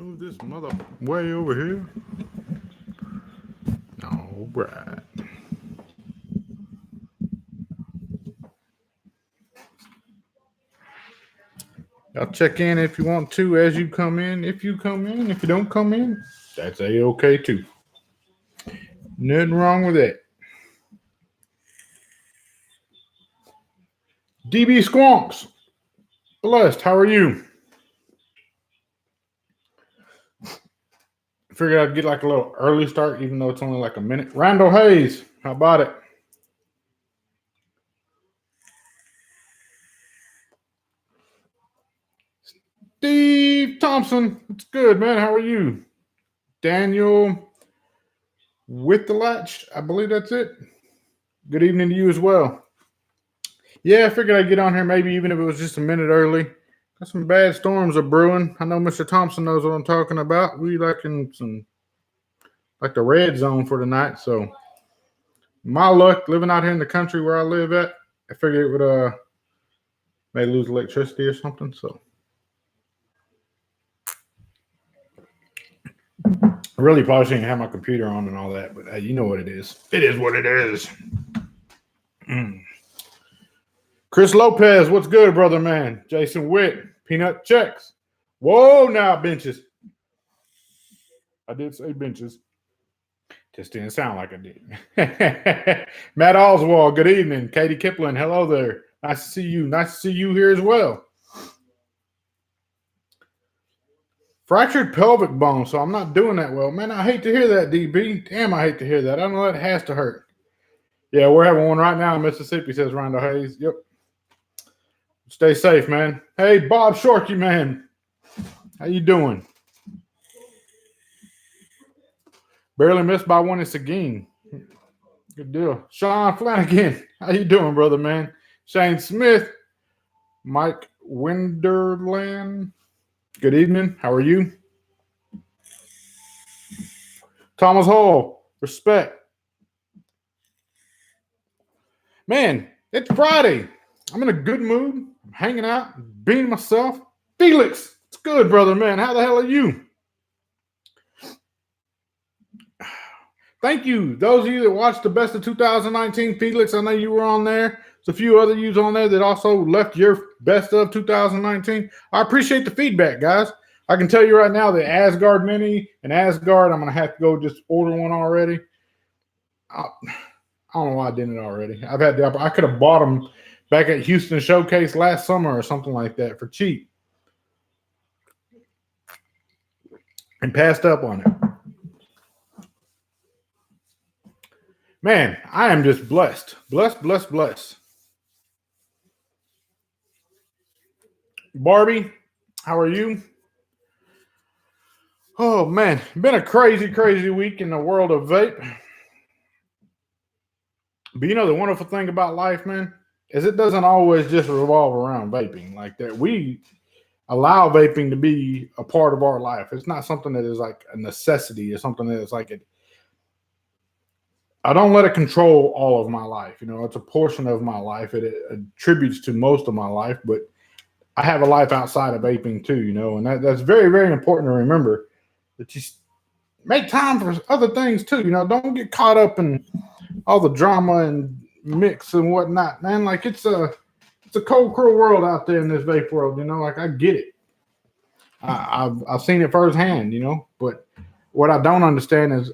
Move this mother way over here. All right. Y'all check in if you want to as you come in. If you come in, if you don't come in, that's a-okay too. Nothing wrong with that. DB Squonks. Blessed, how are you? Figured I'd get like a little early start, even though it's only like a minute. Randall Hayes, how about it? Steve Thompson, it's good, man. How are you? Daniel with the latch, I believe that's it. Good evening to you as well. Yeah, I figured I'd get on here maybe even if it was just a minute early. Got some bad storms are brewing. I know Mr. Thompson knows what I'm talking about. We like in some like the red zone for tonight. So my luck living out here in the country where I live at, I figured it would may lose electricity or something. So I really probably shouldn't have my computer on and all that, but you know what it is. It is what it is. Chris Lopez, what's good, brother man? Jason Witt, Peanut Checks. Whoa, now benches. I did say benches. Just didn't sound like I did. Matt Oswald, good evening. Katie Kipling, hello there. Nice to see you. Nice to see you here as well. Fractured pelvic bone, so I'm not doing that well. Man, I hate to hear that, DB. Damn, I hate to hear that. I know that has to hurt. Yeah, we're having one right now in Mississippi, says Randall Hayes. Yep. Stay safe, man. Hey, Bob Shorkey, man. How you doing? Barely missed by one in Seguin. Good deal. Sean Flanagan. How you doing, brother, man? Shane Smith. Mike Winderland. Good evening. How are you? Thomas Hall. Respect. Man, it's Friday. I'm in a good mood. I'm hanging out, being myself. Felix, it's good, brother, man. How the hell are you? Thank you. Those of you that watched the best of 2019, Felix, I know you were on there. There's a few other yous on there that also left your best of 2019. I appreciate the feedback, guys. I can tell you right now that Asgard Mini and Asgard, I'm going to have to go just order one already. I don't know why I didn't already. I could have bought them back at Houston Showcase last summer or something like that for cheap and passed up on it. Man, I am just blessed. Blessed. Barbie, how are you? Oh, man, been a crazy week in the world of vape. But you know the wonderful thing about life, man, is it doesn't always just revolve around vaping like that. We allow vaping to be a part of our life. It's not something that is like a necessity or something that is like it. I don't let it control all of my life. You know, it's a portion of my life. It attributes to most of my life, but I have a life outside of vaping too, you know, and that's very, very important to remember that you make time for other things too. You know, don't get caught up in all the drama and mix and whatnot, man. Like it's a cold, cruel world out there in this vape world. You know, like I get it. I've seen it firsthand, you know, but what I don't understand is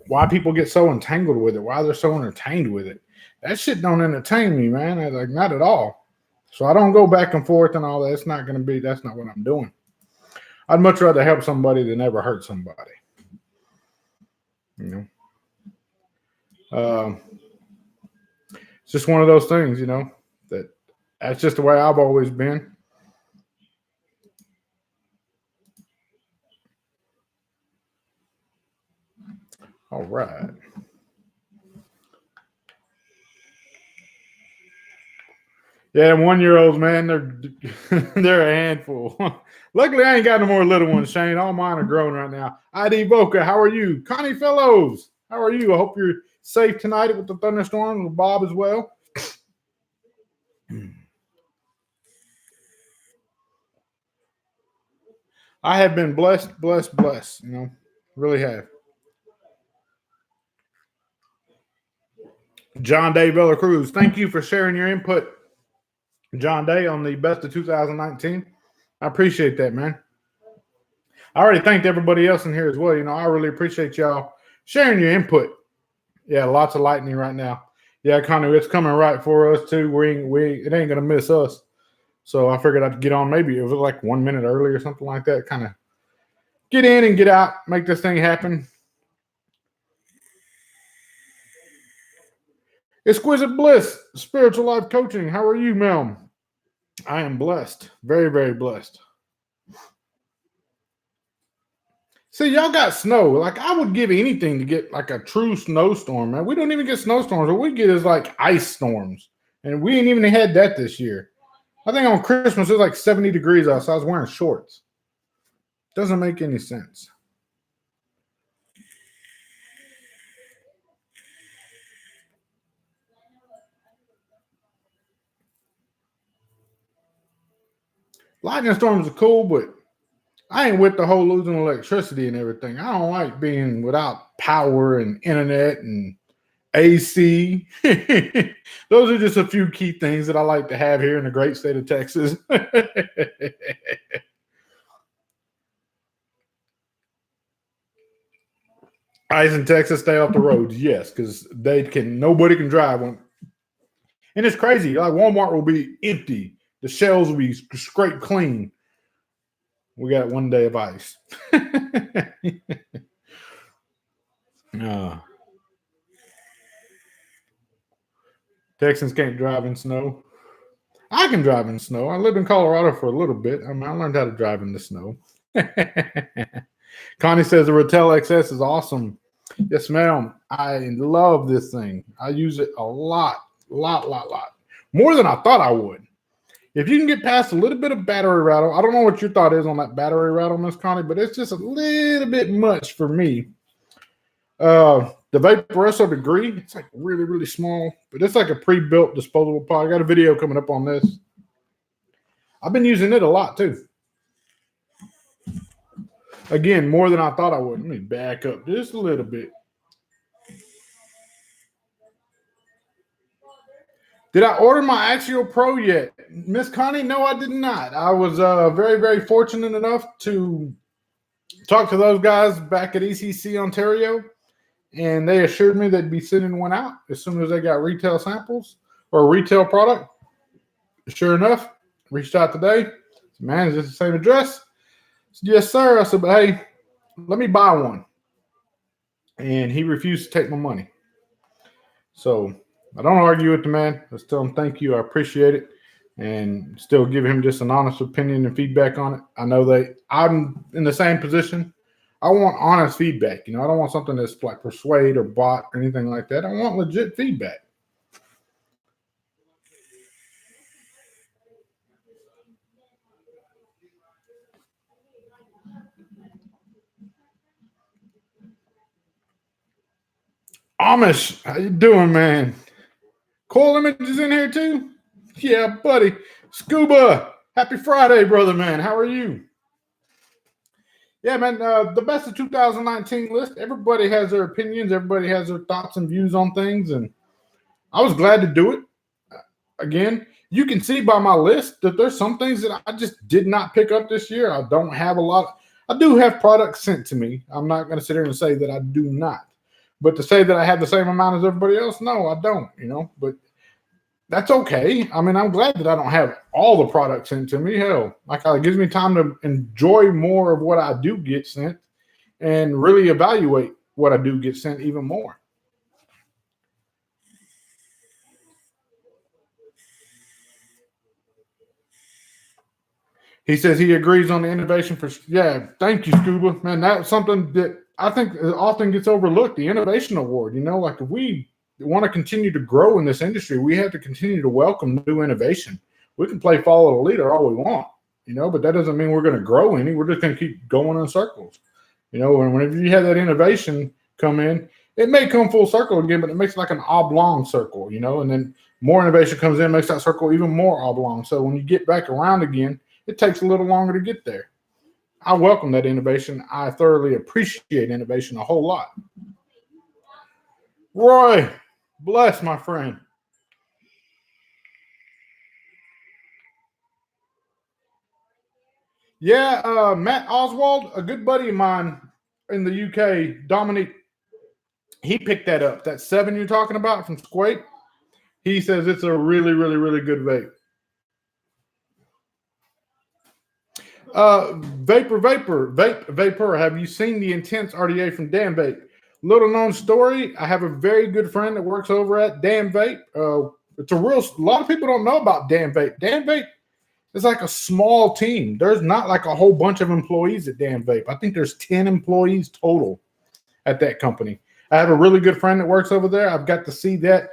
why people get so entangled with it, why they're so entertained with it. That shit don't entertain me, man. Like not at all. So I don't go back and forth and all that. It's not going to be. That's not what I'm doing. I'd much rather help somebody than ever hurt somebody. You know. It's just one of those things, you know. That's just the way I've always been. All right. Yeah, 1-year-olds, man, they're a handful. Luckily, I ain't got no more little ones, Shane. All mine are grown right now. ID Voca, how are you? Connie Fellows, how are you? I hope you're safe tonight with the thunderstorms with Bob as well. I have been blessed. Really have. John Day Villa Cruz, thank you for sharing your input, John Day, on the best of 2019. I appreciate that, man. I already thanked everybody else in here as well. I really appreciate y'all sharing your input. Yeah, lots of lightning right now. Yeah, Connie, it's coming right for us too. It ain't gonna miss us. So I figured I'd get on. Maybe it was like 1 minute early or something like that. Kind of get in and get out, make this thing happen. Exquisite Bliss, Spiritual Life Coaching. How are you, ma'am? I am blessed. Very, very blessed. See, y'all got snow. Like, I would give anything to get like a true snowstorm, man. We don't even get snowstorms. What we get is like ice storms. And we ain't even had that this year. I think on Christmas it was like 70 degrees outside. I was wearing shorts. Doesn't make any sense. Lightning storms are cool, but I ain't with the whole losing electricity and everything. I don't like being without power and internet and AC. Those are just a few key things that I like to have here in the great state of Texas. Ice in Texas, stay off the roads. Yes, because nobody can drive one. And it's crazy. Like, Walmart will be empty. The shelves will be scraped clean. We got 1 day of ice. Texans can't drive in snow. I can drive in snow. I lived in Colorado for a little bit. I learned how to drive in the snow. Connie says the Ratel XS is awesome. Yes, ma'am. I love this thing. I use it a lot. More than I thought I would. If you can get past a little bit of battery rattle, I don't know what your thought is on that battery rattle, Miss Connie, but it's just a little bit much for me. The Vaporesso Degree, it's like really, really small, but it's like a pre-built disposable pod. I got a video coming up on this. I've been using it a lot too. Again, more than I thought I would. Let me back up just a little bit. Did I order my Axial Pro yet? Miss Connie, no, I did not. I was very, very fortunate enough to talk to those guys back at ECC Ontario, and they assured me they'd be sending one out as soon as they got retail samples or a retail product. Sure enough, reached out today. Said, man, is this the same address? I said, yes, sir. I said, but hey, let me buy one. And he refused to take my money. So I don't argue with the man. I tell him thank you. I appreciate it. And still give him just an honest opinion and feedback on it. I know that I'm in the same position. I want honest feedback. I don't want something that's like persuade or bot or anything like that. I want legit feedback. Amish, how you doing, man? Coil Image is in here too? Yeah, buddy. Scuba, happy Friday, brother, man. How are you? Yeah, man, the best of 2019 list. Everybody has their opinions. Everybody has their thoughts and views on things, and I was glad to do it. Again, you can see by my list that there's some things that I just did not pick up this year. I don't have a lot. I do have products sent to me. I'm not going to sit here and say that I do not. But to say that I have the same amount as everybody else, no, I don't, but that's okay. I'm glad that I don't have all the products sent to me. Hell, it gives me time to enjoy more of what I do get sent and really evaluate what I do get sent even more. He says he agrees on the innovation thank you, Scuba. Man, that's something that I think often gets overlooked, the innovation award. If we want to continue to grow in this industry, we have to continue to welcome new innovation. We can play follow the leader all we want, but that doesn't mean we're going to grow any. We're just going to keep going in circles. And whenever you have that innovation come in, it may come full circle again, but it makes like an oblong circle, and then more innovation comes in, makes that circle even more oblong. So when you get back around again, it takes a little longer to get there. I welcome that innovation. I thoroughly appreciate innovation a whole lot. Roy, bless my friend. Yeah, Matt Oswald, a good buddy of mine in the UK, Dominic, he picked that up. That 7 you're talking about from Squake. He says it's a really, really, really good vape. Vapor. Have you seen the Intense RDA from Dan Vape? Little known story. I have a very good friend that works over at Dan Vape. It's a lot of people don't know about Dan Vape. Dan Vape is like a small team. There's not like a whole bunch of employees at Dan Vape. I think there's 10 employees total at that company. I have a really good friend that works over there. I've got to see that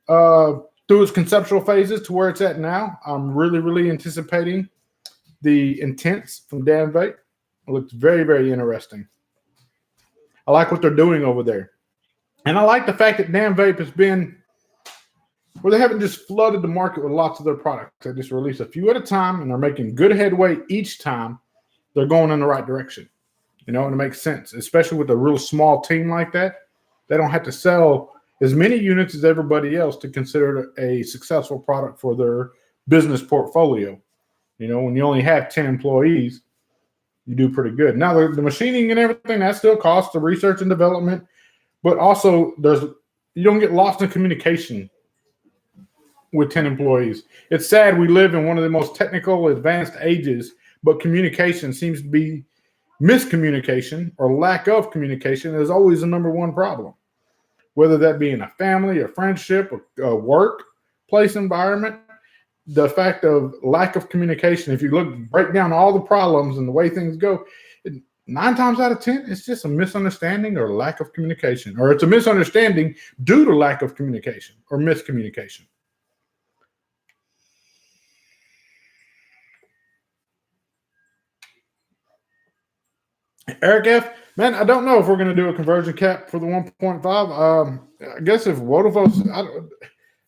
through its conceptual phases to where it's at now. I'm really, really anticipating the Intense from Dan Vape. It looks very, very interesting. I like what they're doing over there. And I like the fact that Dan Vape has been where they haven't just flooded the market with lots of their products. They just release a few at a time, and they're making good headway each time. They're going in the right direction. And it makes sense, especially with a real small team like that. They don't have to sell as many units as everybody else to consider it a successful product for their business portfolio. When you only have 10 employees, you do pretty good. Now, the machining and everything, that still costs the research and development, but also you don't get lost in communication with 10 employees. It's sad we live in one of the most technical, advanced ages, but communication seems to be miscommunication or lack of communication is always the number one problem, whether that be in a family, a friendship, a workplace environment. The fact of lack of communication, if you break down all the problems and the way things go, 9 times out of 10, it's just a misunderstanding or lack of communication, or it's a misunderstanding due to lack of communication or miscommunication. Eric F., man, I don't know if we're going to do a conversion cap for the 1.5. I guess if Wodafos,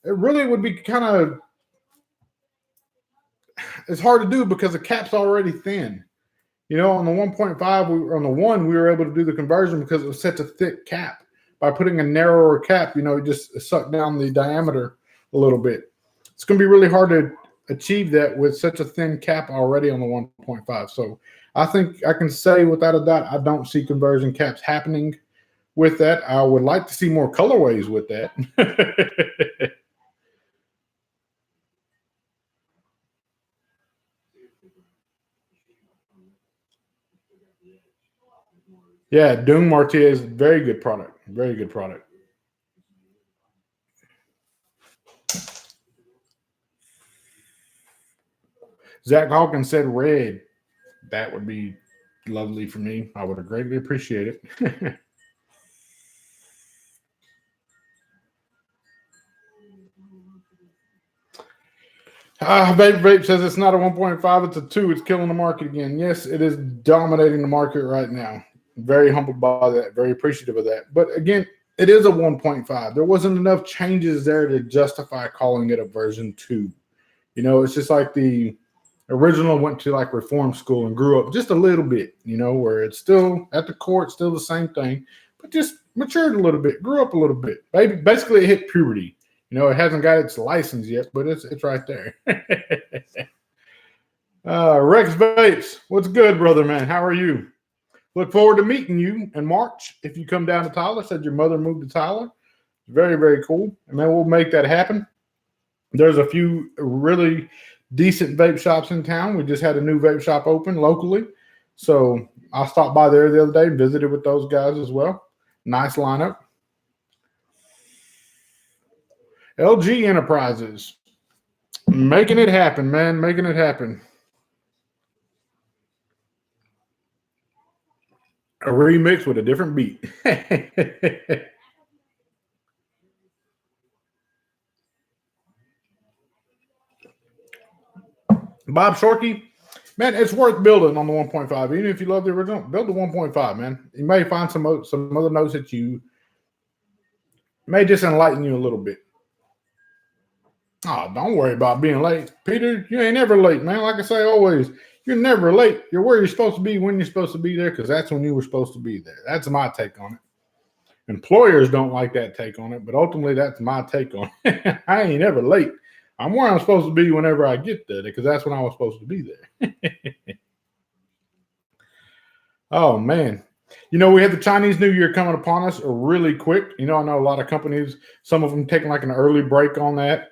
it really would be kind of, it's hard to do because the cap's already thin. On the 1.5, on the 1, we were able to do the conversion because it was such a thick cap. By putting a narrower cap, it just sucked down the diameter a little bit. It's going to be really hard to achieve that with such a thin cap already on the 1.5. So I think I can say without a doubt, I don't see conversion caps happening with that. I would like to see more colorways with that. Yeah, Doom Martinez, very good product. Very good product. Zach Hawkins said red. That would be lovely for me. I would greatly appreciate it. Vape says it's not a 1.5, it's a 2. It's killing the market again. Yes, it is dominating the market right now. Very humbled by that. Very appreciative of that. But again, it is a 1.5. There wasn't enough changes there to justify calling it a version 2. It's just like the original went to like reform school and grew up just a little bit, where it's still at the core, it's still the same thing, but just matured a little bit, grew up a little bit. Basically, it hit puberty. It hasn't got its license yet, but it's right there. Rex Vapes, what's good, brother, man? How are you? Look forward to meeting you in March if you come down to Tyler. Said your mother moved to Tyler. Very, very cool. And then we'll make that happen. There's a few really decent vape shops in town. We just had a new vape shop open locally. So I stopped by there the other day and visited with those guys as well. Nice lineup. LG Enterprises. Making it happen, man. Making it happen. A remix with a different beat. Bob Shorkey, man, it's worth building on the 1.5. Even if you love the original, build the 1.5, man. You may find some other notes that you may just enlighten you a little bit. Oh, don't worry about being late. Peter, you ain't ever late, man. Like I say always, You're never late. You're where you're supposed to be when you're supposed to be there, because that's when you were supposed to be there. That's my take on it. Employers don't like that take on it, but ultimately that's my take on it. I ain't ever late. I'm where I'm supposed to be whenever I get there, because that's when I was supposed to be there. Oh, man. We have the Chinese New Year coming upon us really quick. I know a lot of companies, some of them taking like an early break on that.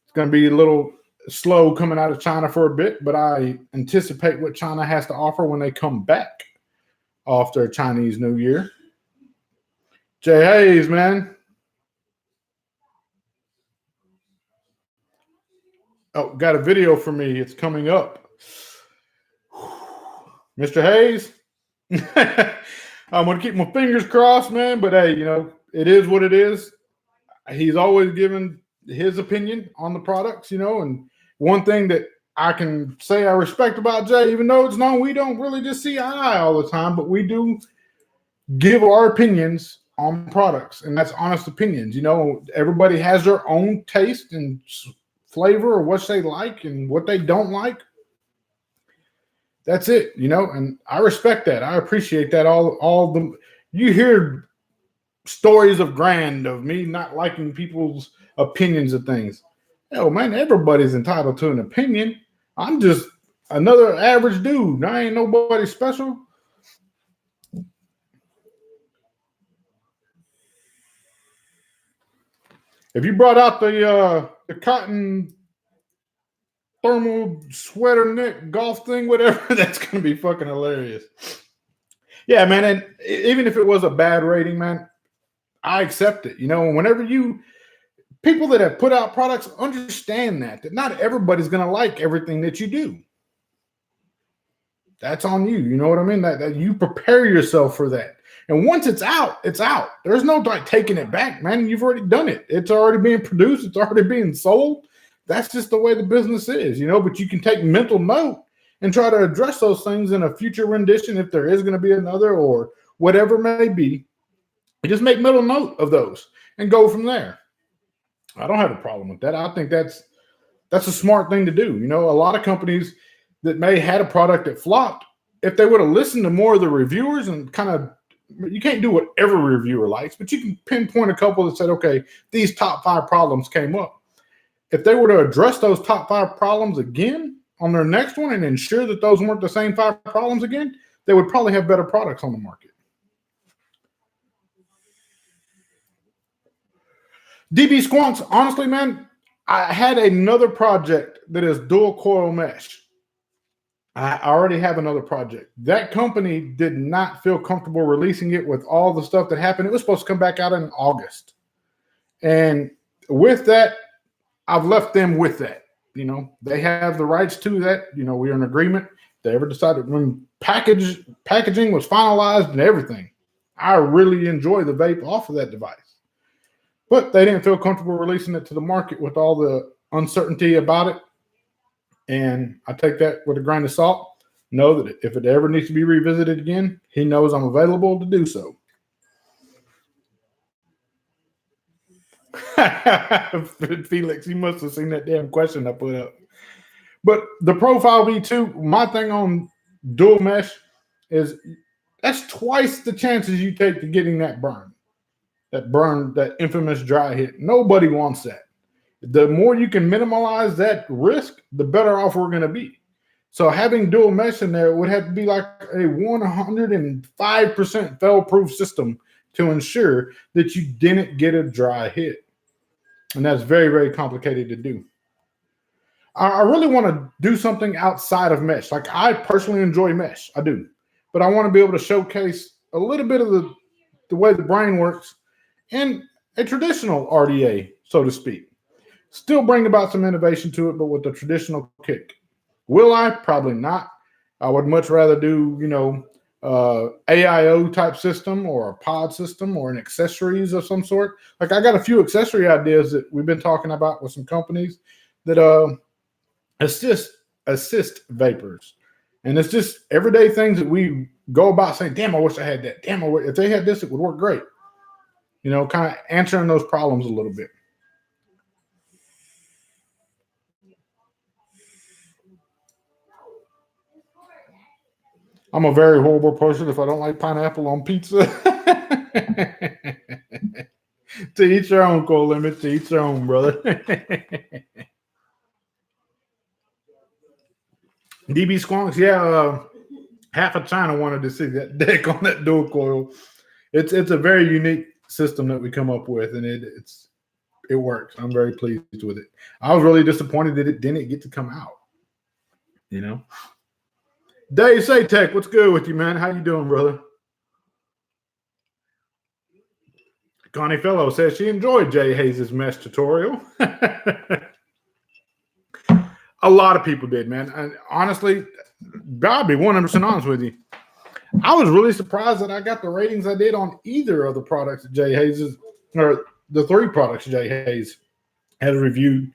It's going to be a little slow coming out of China for a bit, but I anticipate what China has to offer when they come back after Chinese New Year. Jay Hayes, man. Oh, got a video for me. It's coming up. Mr. Hayes. I'm going to keep my fingers crossed, man. But hey, it is what it is. He's always given his opinion on the products, and one thing that I can say I respect about Jay, even though it's known we don't really just see eye all the time, but we do give our opinions on products, and that's honest opinions. Everybody has their own taste and flavor, or what they like and what they don't like. That's it, and I respect that. I appreciate that. You hear stories of me not liking people's opinions of things. Hell, man, everybody's entitled to an opinion. I'm just another average dude. I ain't nobody special. If you brought out the cotton thermal sweater neck golf thing, whatever, that's going to be fucking hilarious. Yeah, man, and even if it was a bad rating, man, I accept it. Whenever people that have put out products understand that not everybody's going to like everything that you do. That's on you. You know what I mean? That you prepare yourself for that. And once it's out, it's out. There's no taking it back, man. You've already done it. It's already being produced. It's already being sold. That's just the way the business is, but you can take mental note and try to address those things in a future rendition if there is going to be another or whatever it may be. You just make mental note of those and go from there. I don't have a problem with that. I think that's a smart thing to do. A lot of companies that may had a product that flopped, if they would have listened to more of the reviewers and you can't do what every reviewer likes, but you can pinpoint a couple that said, okay, these top 5 problems came up. If they were to address those top 5 problems again on their next one and ensure that those weren't the same 5 problems again, they would probably have better products on the market. DB Squonks, honestly, man, I had another project that is dual coil mesh. I already have another project. That company did not feel comfortable releasing it with all the stuff that happened. It was supposed to come back out in August. And with that, I've left them with that. They have the rights to that. We're in agreement. They ever decided when packaging was finalized and everything, I really enjoy the vape off of that device. But they didn't feel comfortable releasing it to the market with all the uncertainty about it. And I take that with a grain of salt. Know that if it ever needs to be revisited again, he knows I'm available to do so. Felix, you must have seen that damn question I put up. But the Profile V2, my thing on dual mesh is that's twice the chances you take to getting that burn, that infamous dry hit. Nobody wants that. The more you can minimize that risk, the better off we're going to be. So having dual mesh in there would have to be like a 105% fail-proof system to ensure that you didn't get a dry hit. And that's very, very complicated to do. I really want to do something outside of mesh. Like, I personally enjoy mesh. I do. But I want to be able to showcase a little bit of the way the brain works in a traditional RDA, so to speak. Still bring about some innovation to it, but with the traditional kick. Will I? Probably not. I would much rather do, AIO type system or a pod system or an accessories of some sort. Like, I got a few accessory ideas that we've been talking about with some companies that assist vapors. And it's just everyday things that we go about saying, damn, I wish I had that. Damn, if they had this, it would work great. Kind of answering those problems a little bit. I'm a very horrible person if I don't like pineapple on pizza. To each their own, Cole Limit. To each their own, brother. DB Squonks, yeah. Half of China wanted to see that deck on that dual coil. It's a very unique system that we come up with, and it works. I'm very pleased with it. I was really disappointed that it didn't get to come out. You know, Dave Saytech, what's good with you, man? How you doing, brother? Connie Fellow says she enjoyed Jay Hayes' mesh tutorial. A lot of people did, man. And honestly, I'll be 100% honest with you. I was really surprised that I got the ratings I did on either of the products that Jay Hayes or the 3 products Jay Hayes has reviewed.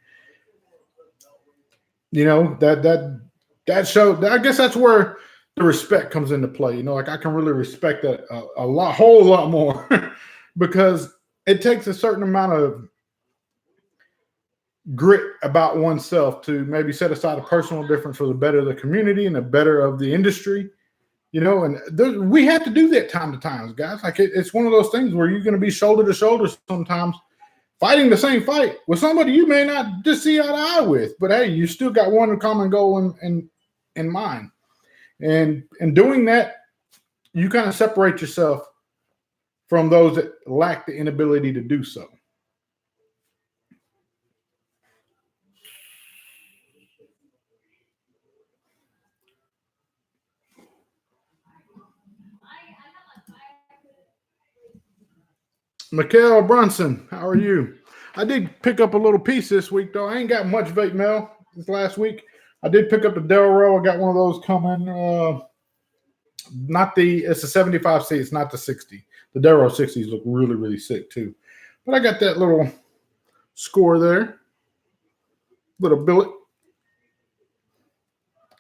You know, that showed. I guess that's where the respect comes into play. You know, like I can really respect that a whole lot more because it takes a certain amount of grit about oneself to maybe set aside a personal difference for the better of the community and the better of the industry. You know, and we have to do that time to time, guys. Like it's one of those things where you're going to be shoulder to shoulder sometimes, fighting the same fight with somebody you may not just see eye to eye with, but hey, you still got one common goal in mind. And in doing that, you kind of separate yourself from those that lack the inability to do so. Mikhail Brunson, how are you? I did pick up a little piece this week, though. I ain't got much vape mail this last week. I did pick up the Delro. I got one of those coming. It's a 75C. It's not the 60. The Delro 60s look really, really sick, too. But I got that little score there. Little billet.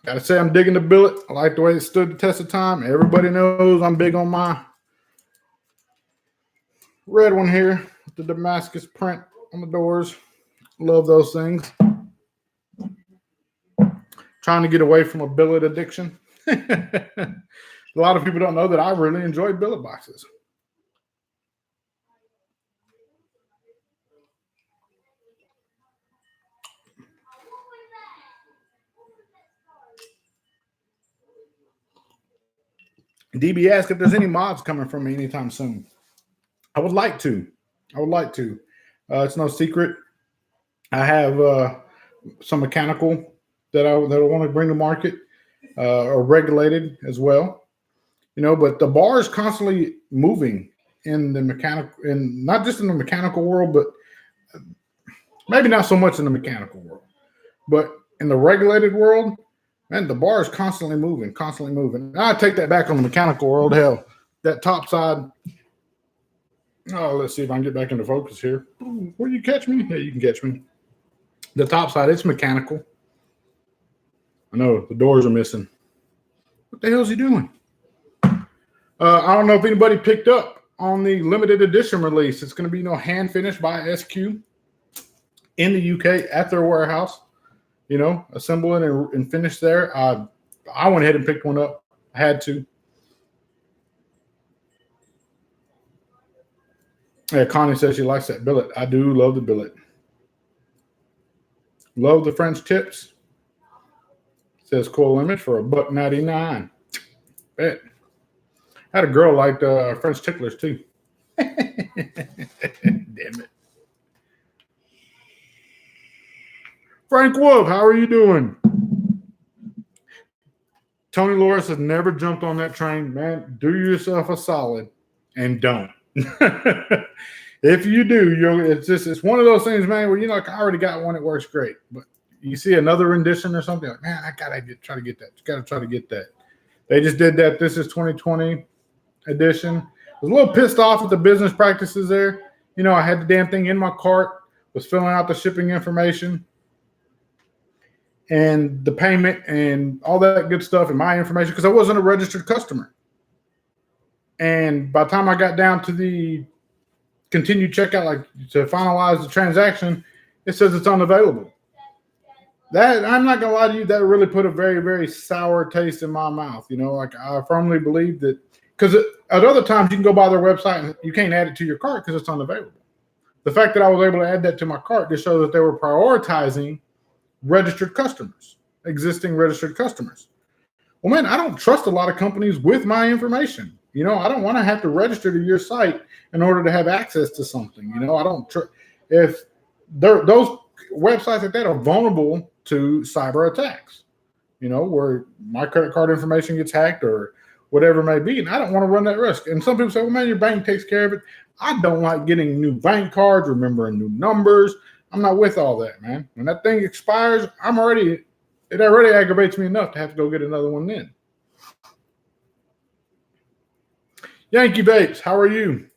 Got to say I'm digging the billet. I like the way it stood the test of time. Everybody knows I'm big on my red one here with the Damascus print on the doors. Love those things. Trying to get away from a billet addiction. A lot of people don't know that I really enjoy billet boxes. DB asked if there's any mods coming from me anytime soon. I would like to. It's no secret. I have some mechanical that I want to bring to market, or regulated as well. You know, but the bar is constantly moving in the mechanical, and not just in the mechanical world, but maybe not so much in the mechanical world, but in the regulated world, man, the bar is constantly moving. I take that back on the mechanical world. Hell, that top side. Oh, let's see if I can get back into focus here. Will you catch me? Yeah, you can catch me. The top side, it's mechanical. I know the doors are missing. What the hell is he doing? I don't know if anybody picked up on the limited edition release. It's going to be hand finished by SQ in the UK at their warehouse. You know, assemble it and finish there. I went ahead and picked one up. I had to. Yeah, Connie says she likes that billet. I do love the billet. Love the French tips. Says Cool Limit for $1.99. Bet. Had a girl like French ticklers too. Damn it. Frank Wolf, how are you doing? Tony Loris has never jumped on that train. Man, do yourself a solid and don't. If you do, it's one of those things, man, where like, I already got one, it works great. But you see another rendition or something, like, man, I gotta try to get that. You gotta try to get that. They just did that. This is 2020 edition. I was a little pissed off at the business practices there. You know, I had the damn thing in my cart, was filling out the shipping information and the payment and all that good stuff and my information because I wasn't a registered customer. And by the time I got down to the continue checkout, like to finalize the transaction, it says it's unavailable. That, I'm not gonna lie to you, that really put a very, very sour taste in my mouth. Like I firmly believe that, because at other times you can go by their website and you can't add it to your cart because it's unavailable. The fact that I was able to add that to my cart just shows that they were prioritizing registered customers, existing registered customers. Well, man, I don't trust a lot of companies with my information. I don't want to have to register to your site in order to have access to something. I don't if those websites like that are vulnerable to cyber attacks. Where my credit card information gets hacked or whatever it may be, and I don't want to run that risk. And some people say, "Well, man, your bank takes care of it." I don't like getting new bank cards, remembering new numbers. I'm not with all that, man. When that thing expires, it already aggravates me enough to have to go get another one then. Yankee Vapes, how are you?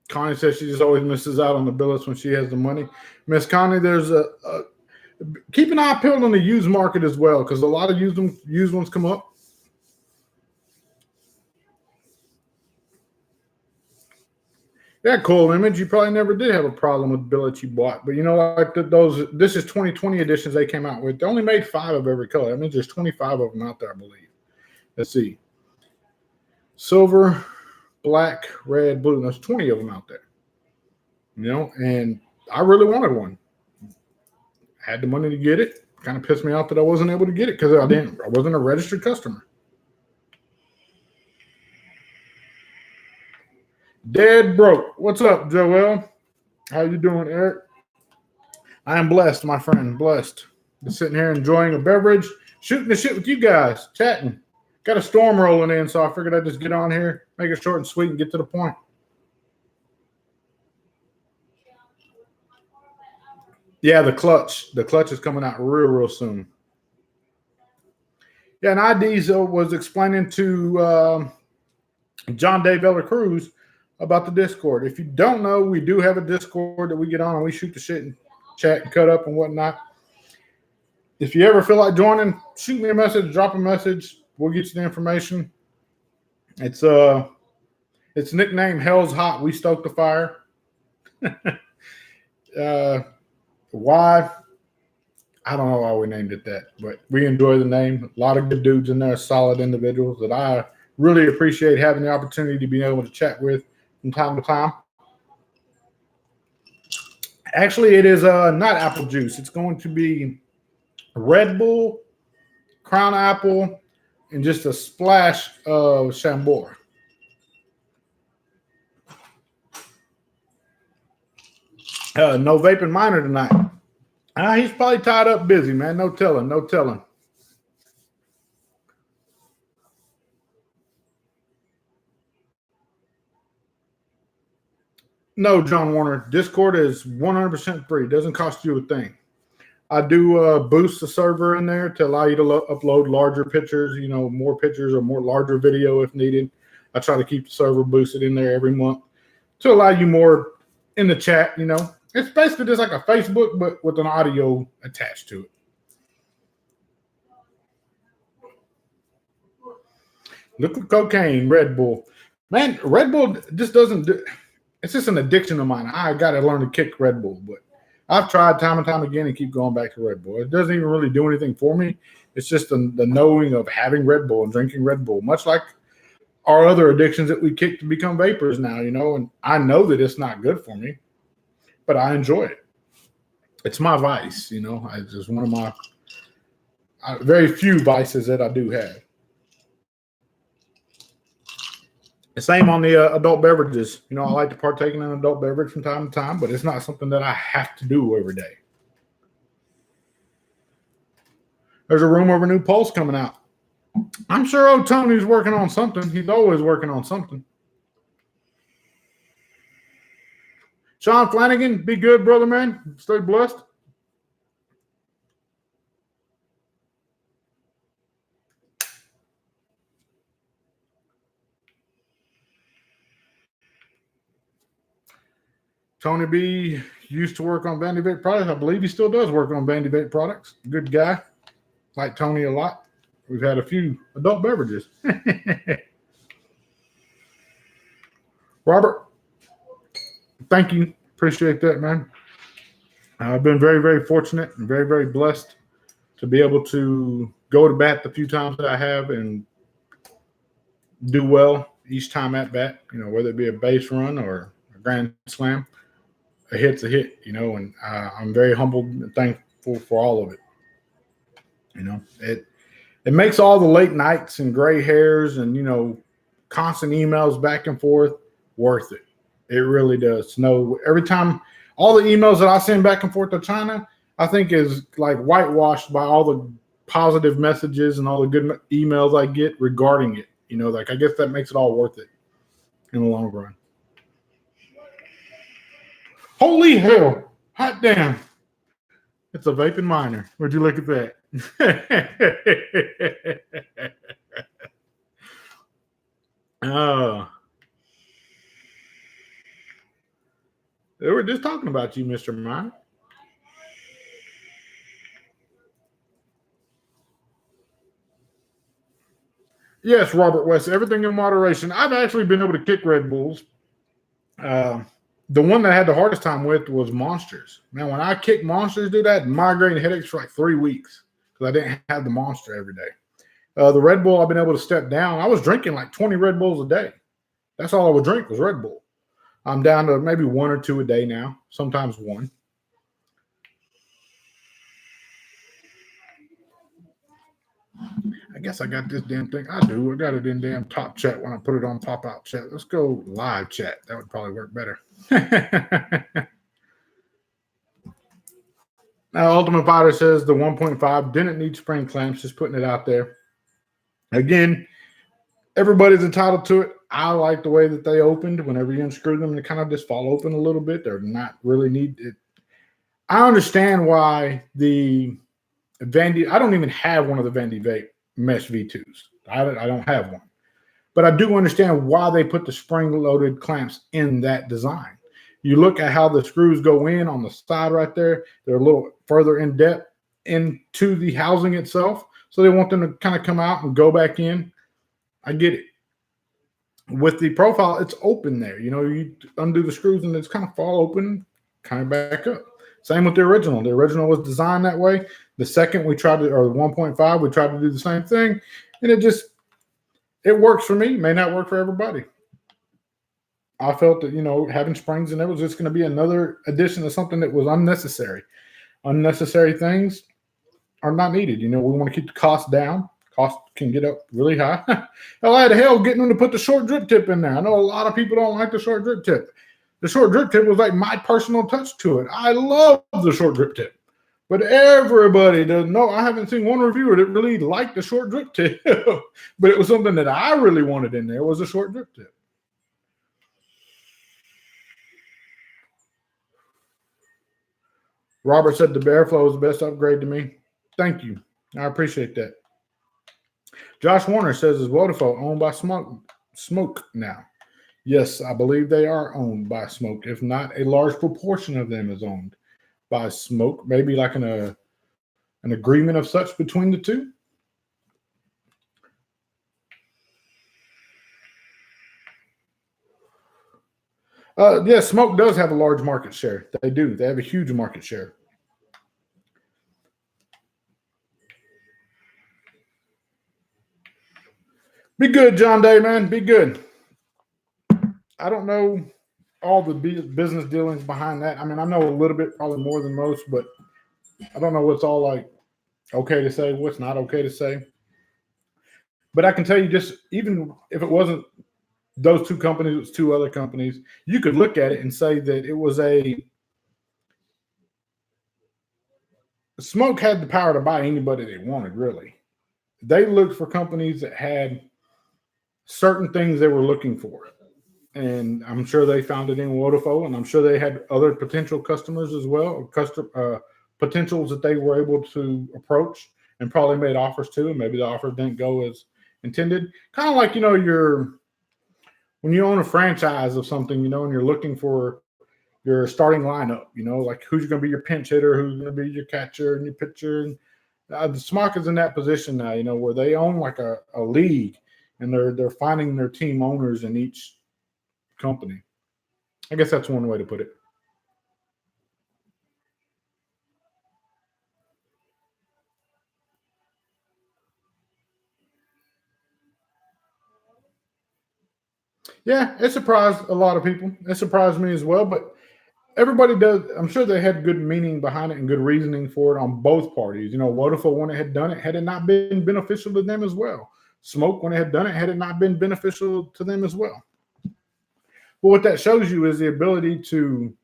Connie says she just always misses out on the billets when she has the money. Miss Connie, there's keep an eye peeled on the used market as well, because a lot of used ones come up. Yeah, cool image. You probably never did have a problem with billets you bought, but like this is 2020 editions they came out with. They only made 5 of every color. That means there's 25 of them out there, I believe. Let's see. Silver, black, red, blue. There's 20 of them out there. And I really wanted one. Had the money to get it. Kind of pissed me off that I wasn't able to get it because I wasn't a registered customer. Dead broke. What's up, Joel? How you doing, Eric? I am blessed, my friend. Blessed. Just sitting here enjoying a beverage, shooting the shit with you guys, chatting. Got a storm rolling in, so I figured I'd just get on here, make it short and sweet, and get to the point. Yeah, the clutch. The clutch is coming out real soon. Yeah, and IDs was explaining to John Dave Eller Cruz about the Discord. If you don't know, we do have a Discord that we get on and we shoot the shit and chat and cut up and whatnot. If you ever feel like joining, shoot me a message, drop a message. We'll get you the information. It's nicknamed Hell's Hot. We stoke the fire. Why? I don't know why we named it that, but we enjoy the name. A lot of good dudes in there, solid individuals that I really appreciate having the opportunity to be able to chat with from time to time. Actually, it is not apple juice. It's going to be Red Bull, Crown Apple, and just a splash of Chambord. No vaping minor tonight. He's probably tied up busy, man. No telling. No, John Warner. Discord is 100% free. It doesn't cost you a thing. I do boost the server in there to allow you to upload larger pictures, more pictures or more larger video if needed. I try to keep the server boosted in there every month to allow you more in the chat, It's basically just like a Facebook, but with an audio attached to it. Liquid cocaine, Red Bull. Man, Red Bull just doesn't do. It's just an addiction of mine. I got to learn to kick Red Bull, but I've tried time and time again and keep going back to Red Bull. It doesn't even really do anything for me. It's just the knowing of having Red Bull and drinking Red Bull, much like our other addictions that we kick to become vapors now, and I know that it's not good for me, but I enjoy it. It's my vice, It's just one of my very few vices that I do have. The same on the adult beverages. I like to partake in an adult beverage from time to time, but it's not something that I have to do every day. There's a rumor of a new Pulse coming out. I'm sure old Tony's working on something. He's always working on something. Sean Flanagan, be good, brother, man. Stay blessed. Tony B used to work on Vandy Vape products. I believe he still does work on Vandy Vape products. Good guy. Like Tony a lot. We've had a few adult beverages. Robert, thank you. Appreciate that, man. I've been very, very fortunate and very, very blessed to be able to go to bat the few times that I have and do well each time at bat, whether it be a base run or a grand slam. A hit's a hit, and I'm very humbled and thankful for all of it. It makes all the late nights and gray hairs and constant emails back and forth worth it. It really does. Every time, all the emails that I send back and forth to China, I think is like whitewashed by all the positive messages and all the good emails I get regarding it. I guess that makes it all worth it in the long run. Holy hell. Hot damn. It's a vaping miner. Would you look at that? They were just talking about you, Mr. Miner. Yes, Robert West, everything in moderation. I've actually been able to kick Red Bulls. The one that I had the hardest time with was Monsters. Man, when I kicked Monsters, dude, I had migraine headaches for like 3 weeks because I didn't have the Monster every day. The Red Bull, I've been able to step down. I was drinking like 20 Red Bulls a day. That's all I would drink was Red Bull. I'm down to maybe 1 or 2 a day now, sometimes 1. I guess I got this damn thing. I do. I got it in damn top chat when I put it on pop-out chat. Let's go live chat. That would probably work better. Now, Ultimate Fighter says the 1.5 didn't need spring clamps, just putting it out there. Again, everybody's entitled to it. I like the way that they opened. Whenever you unscrew them, they kind of just fall open a little bit. They're not really needed. I understand why the Vandy, I don't even have one of the Vandy Vape Mesh V2s. I don't have one. But I do understand why they put the spring-loaded clamps in that design. You look at how the screws go in on the side right there. They're a little further in depth into the housing itself. So they want them to kind of come out and go back in. I get it. With the profile, it's open there. You undo the screws and it's kind of fall open, kind of back up. Same with the original. The original was designed that way. The second we tried to, or the 1.5, we tried to do the same thing. And it works for me. May not work for everybody. I felt that, having springs in there was just going to be another addition to something that was unnecessary. Unnecessary things are not needed. We want to keep the cost down. Cost can get up really high. Hell, I had hell getting them to put the short drip tip in there. I know a lot of people don't like the short drip tip. The short drip tip was like my personal touch to it. I love the short drip tip. But everybody doesn't know. I haven't seen one reviewer that really liked the short drip tip. But it was something that I really wanted in there was a short drip tip. Robert said the Bearflow is the best upgrade to me. Thank you. I appreciate that. Josh Warner says, is Vodafone owned by Smoke now? Yes, I believe they are owned by Smoke. If not, a large proportion of them is owned by Smoke. Maybe like an agreement of such between the two. Yeah, Smoke does have a large market share. They do. They have a huge market share. Be good, John Day, man. Be good. I don't know all the business dealings behind that. I mean, I know a little bit, probably more than most, but I don't know what's all like okay to say, what's not okay to say. But I can tell you, just even if it wasn't those two companies, it was 2 other companies, you could look at it and say that it was Smoke had the power to buy anybody they wanted, really. They looked for companies that had certain things they were looking for. And I'm sure they found it in Wodafone, and I'm sure they had other potential customers as well, potentials that they were able to approach and probably made offers to, and maybe the offer didn't go as intended. Kind of like, when you own a franchise of something, and you're looking for your starting lineup, like who's going to be your pinch hitter, who's going to be your catcher and your pitcher. And the Smock is in that position now, where they own like a league, and they're finding their team owners in each company. I guess that's one way to put it. Yeah, it surprised a lot of people. It surprised me as well, but everybody does. I'm sure they had good meaning behind it and good reasoning for it on both parties. Vodafone, when it had done it, had it not been beneficial to them as well. Smoke, when it had done it, had it not been beneficial to them as well. But what that shows you is the ability to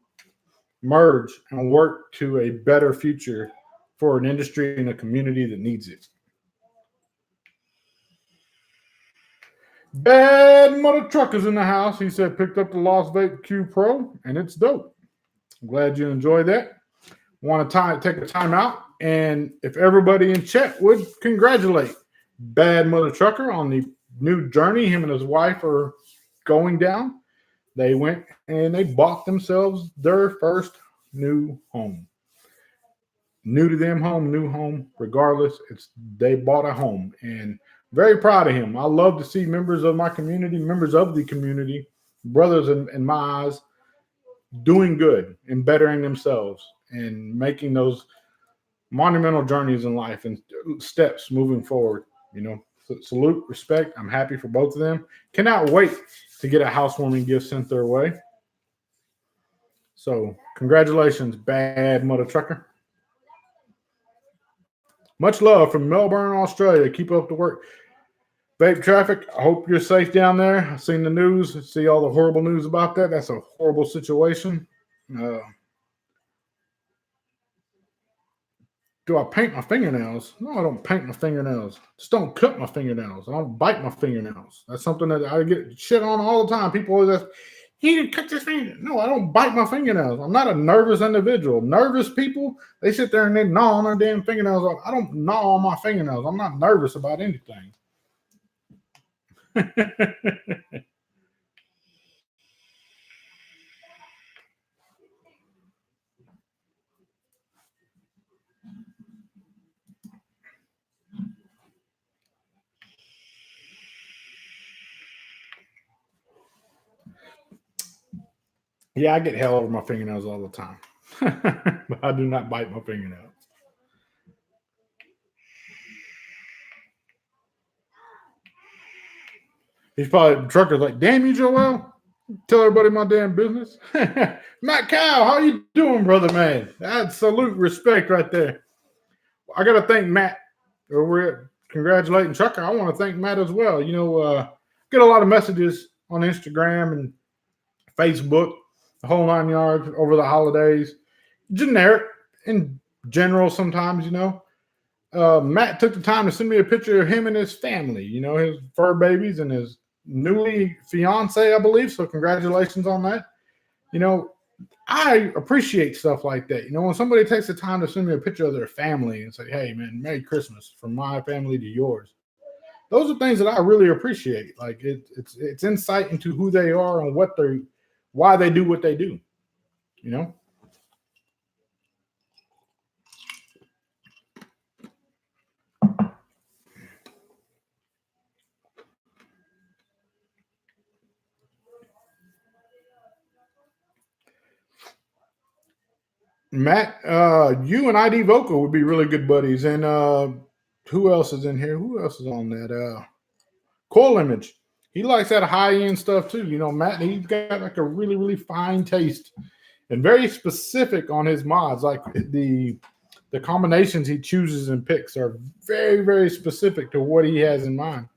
merge and work to a better future for an industry and a community that needs it. Bad Mother Trucker's in the house. He said picked up the Lost Vape Q Pro and it's dope. I'm glad you enjoyed that. Want to take a time out, and if everybody in chat would congratulate Bad Mother Trucker on the new journey him and his wife are going down. They went and they bought themselves their first new home. New to them home, new home, regardless. They bought a home, and very proud of him. I love to see members of my community, members of the community, brothers in my eyes, doing good and bettering themselves and making those monumental journeys in life and steps moving forward. Salute, respect. I'm happy for both of them. Cannot wait to get a housewarming gift sent their way. So congratulations, Bad Mother Trucker. Much love from Melbourne, Australia. Keep up the work. Vape traffic, I hope you're safe down there. I've seen the news, see all the horrible news about that. That's a horrible situation. Do I paint my fingernails? No, I don't paint my fingernails. Just don't cut my fingernails. I don't bite my fingernails. That's something that I get shit on all the time. People always ask, he didn't cut his fingernails. No, I don't bite my fingernails. I'm not a nervous individual. Nervous people, they sit there and they gnaw on their damn fingernails off. I don't gnaw on my fingernails. I'm not nervous about anything. Yeah, I get hell over my fingernails all the time. But I do not bite my fingernails. He's probably trucker's like, damn you, Joel. Tell everybody my damn business. Matt Cow, how you doing, brother man? That's salute, respect right there. I got to thank Matt. We're congratulating Trucker. I want to thank Matt as well. Get a lot of messages on Instagram and Facebook, the whole 9 yards over the holidays. Generic in general sometimes, Matt took the time to send me a picture of him and his family, his fur babies and his newly fiance, I believe. So congratulations on that. I appreciate stuff like that. When somebody takes the time to send me a picture of their family and say, hey, man, Merry Christmas from my family to yours. Those are things that I really appreciate. Like it's insight into who they are and why they do what they do, Matt, you and ID Vocal would be really good buddies. And who else is in here? Who else is on that? Coil Image. He likes that high-end stuff too. Matt, he's got like a really, really fine taste and very specific on his mods. Like the combinations he chooses and picks are very, very specific to what he has in mind.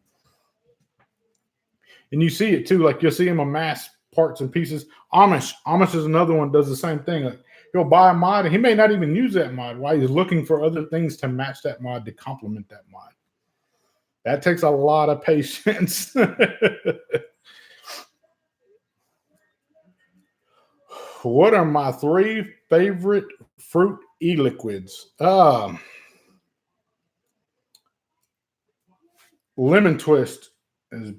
And you see it too. Like you'll see him amass parts and pieces. Amish is another one that does the same thing. Like, he'll buy a mod and he may not even use that mod while he's looking for other things to match that mod to complement that mod. That takes a lot of patience. What are my 3 favorite fruit e-liquids? Lemon Twist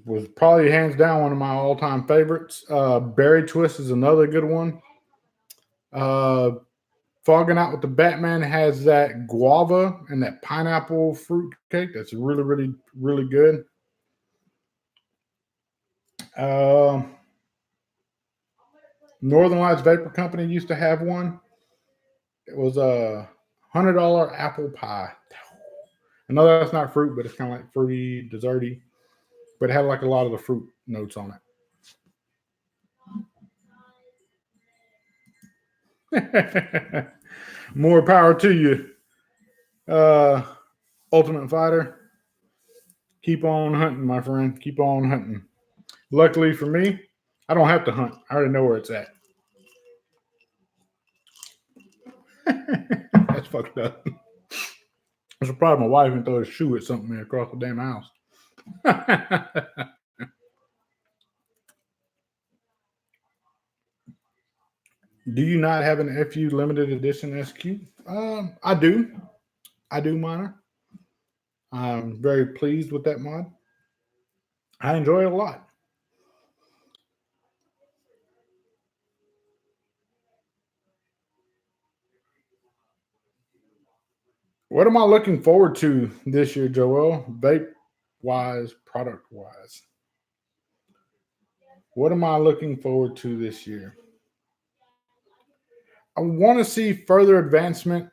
was probably hands down one of my all-time favorites. Berry Twist is another good one. Fogging Out with the Batman has that guava and that pineapple fruit cake. That's really, really, really good. Northern Lights Vapor Company used to have one. It was a $100 apple pie. I know that's not fruit, but it's kind of like fruity, desserty. But it had like a lot of the fruit notes on it. More power to you, Ultimate Fighter. Keep on hunting, my friend. Keep on hunting. Luckily for me, I don't have to hunt. I already know where it's at. That's fucked up. I'm surprised my wife didn't throw a shoe at something across the damn house. Do you not have an FU limited edition SQ? I do. I do, Minor. I'm very pleased with that mod. I enjoy it a lot. What am I looking forward to this year, Joel? Vape wise, product wise. What am I looking forward to this year? I want to see further advancement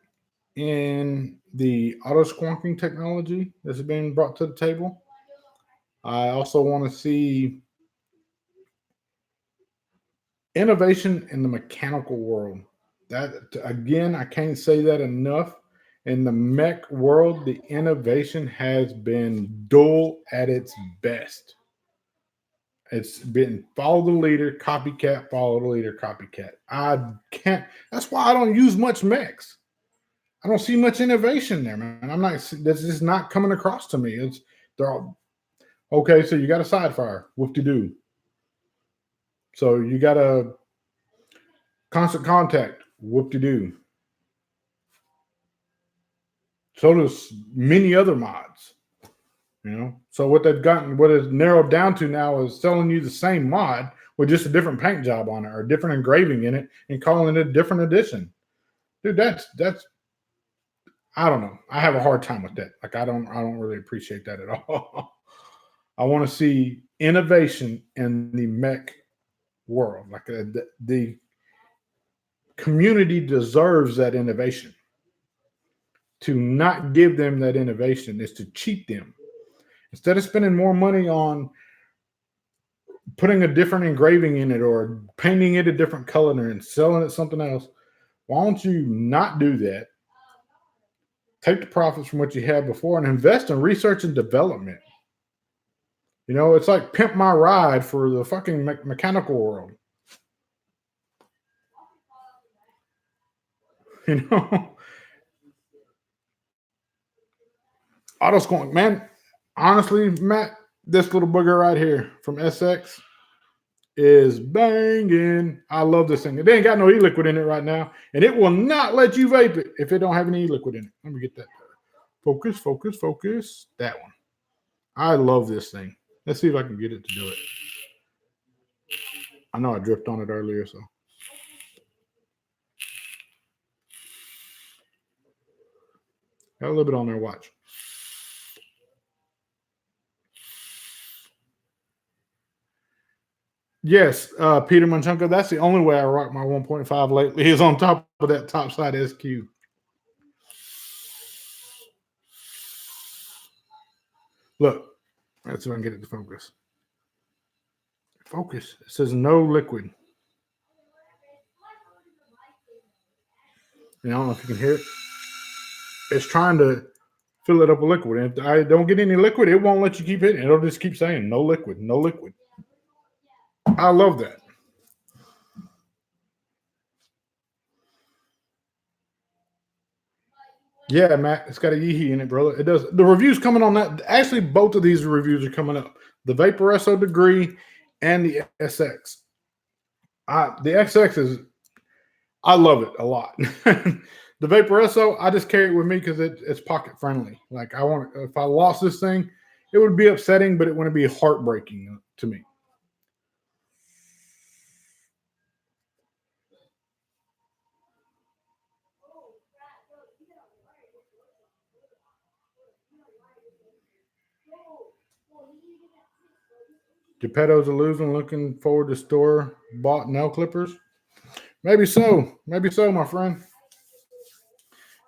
in the auto squonking technology that's been brought to the table. I also want to see innovation in the mechanical world. That again, I can't say that enough. In the mech world, the innovation has been dull at its best. It's been follow the leader, copycat, follow the leader, copycat. I can't. That's why I don't use much mechs. I don't see much innovation there, man. I'm not. This is not coming across to me. They're all okay. So you got a side fire. Whoop de doo. So you got a constant contact. Whoop de doo. So does many other mods. So what they've gotten, what it's narrowed down to now is selling you the same mod with just a different paint job on it or a different engraving in it and calling it a different edition. Dude, that's I don't know. I have a hard time with that. Like I don't really appreciate that at all. I want to see innovation in the mech world. Like the community deserves that innovation. To not give them that innovation is to cheat them. Instead of spending more money on putting a different engraving in it or painting it a different color and selling it something else, why don't you not do that? Take the profits from what you had before and invest in research and development. It's like pimp my ride for the fucking mechanical world. Auto scoring, man. Honestly, Matt, this little booger right here from SX is banging. I love this thing. It ain't got no e-liquid in it right now, and it will not let you vape it if it don't have any e-liquid in it. Let me get that. Focus, focus, focus. That one. I love this thing. Let's see if I can get it to do it. I know I dripped on it earlier, so. Got a little bit on there. Watch. Yes, Peter Munchunka. That's the only way I rock my 1.5 lately is on top of that top side SQ. Look, let's see if I can get it to focus. Focus. It says no liquid. I don't know if you can hear it. It's trying to fill it up with liquid. And if I don't get any liquid, it won't let you keep hitting. It'll just keep saying no liquid, no liquid. I love that. Yeah, Matt, it's got a Yeehee in it, brother. It does. The reviews coming on that. Actually, both of these reviews are coming up. The Vaporesso Degree and the SX. The XX is, I love it a lot. The Vaporesso, I just carry it with me because it's pocket friendly. Like if I lost this thing, it would be upsetting, but it wouldn't be heartbreaking to me. Geppetto's a losing. Looking forward to store bought nail clippers. Maybe so. Maybe so, my friend.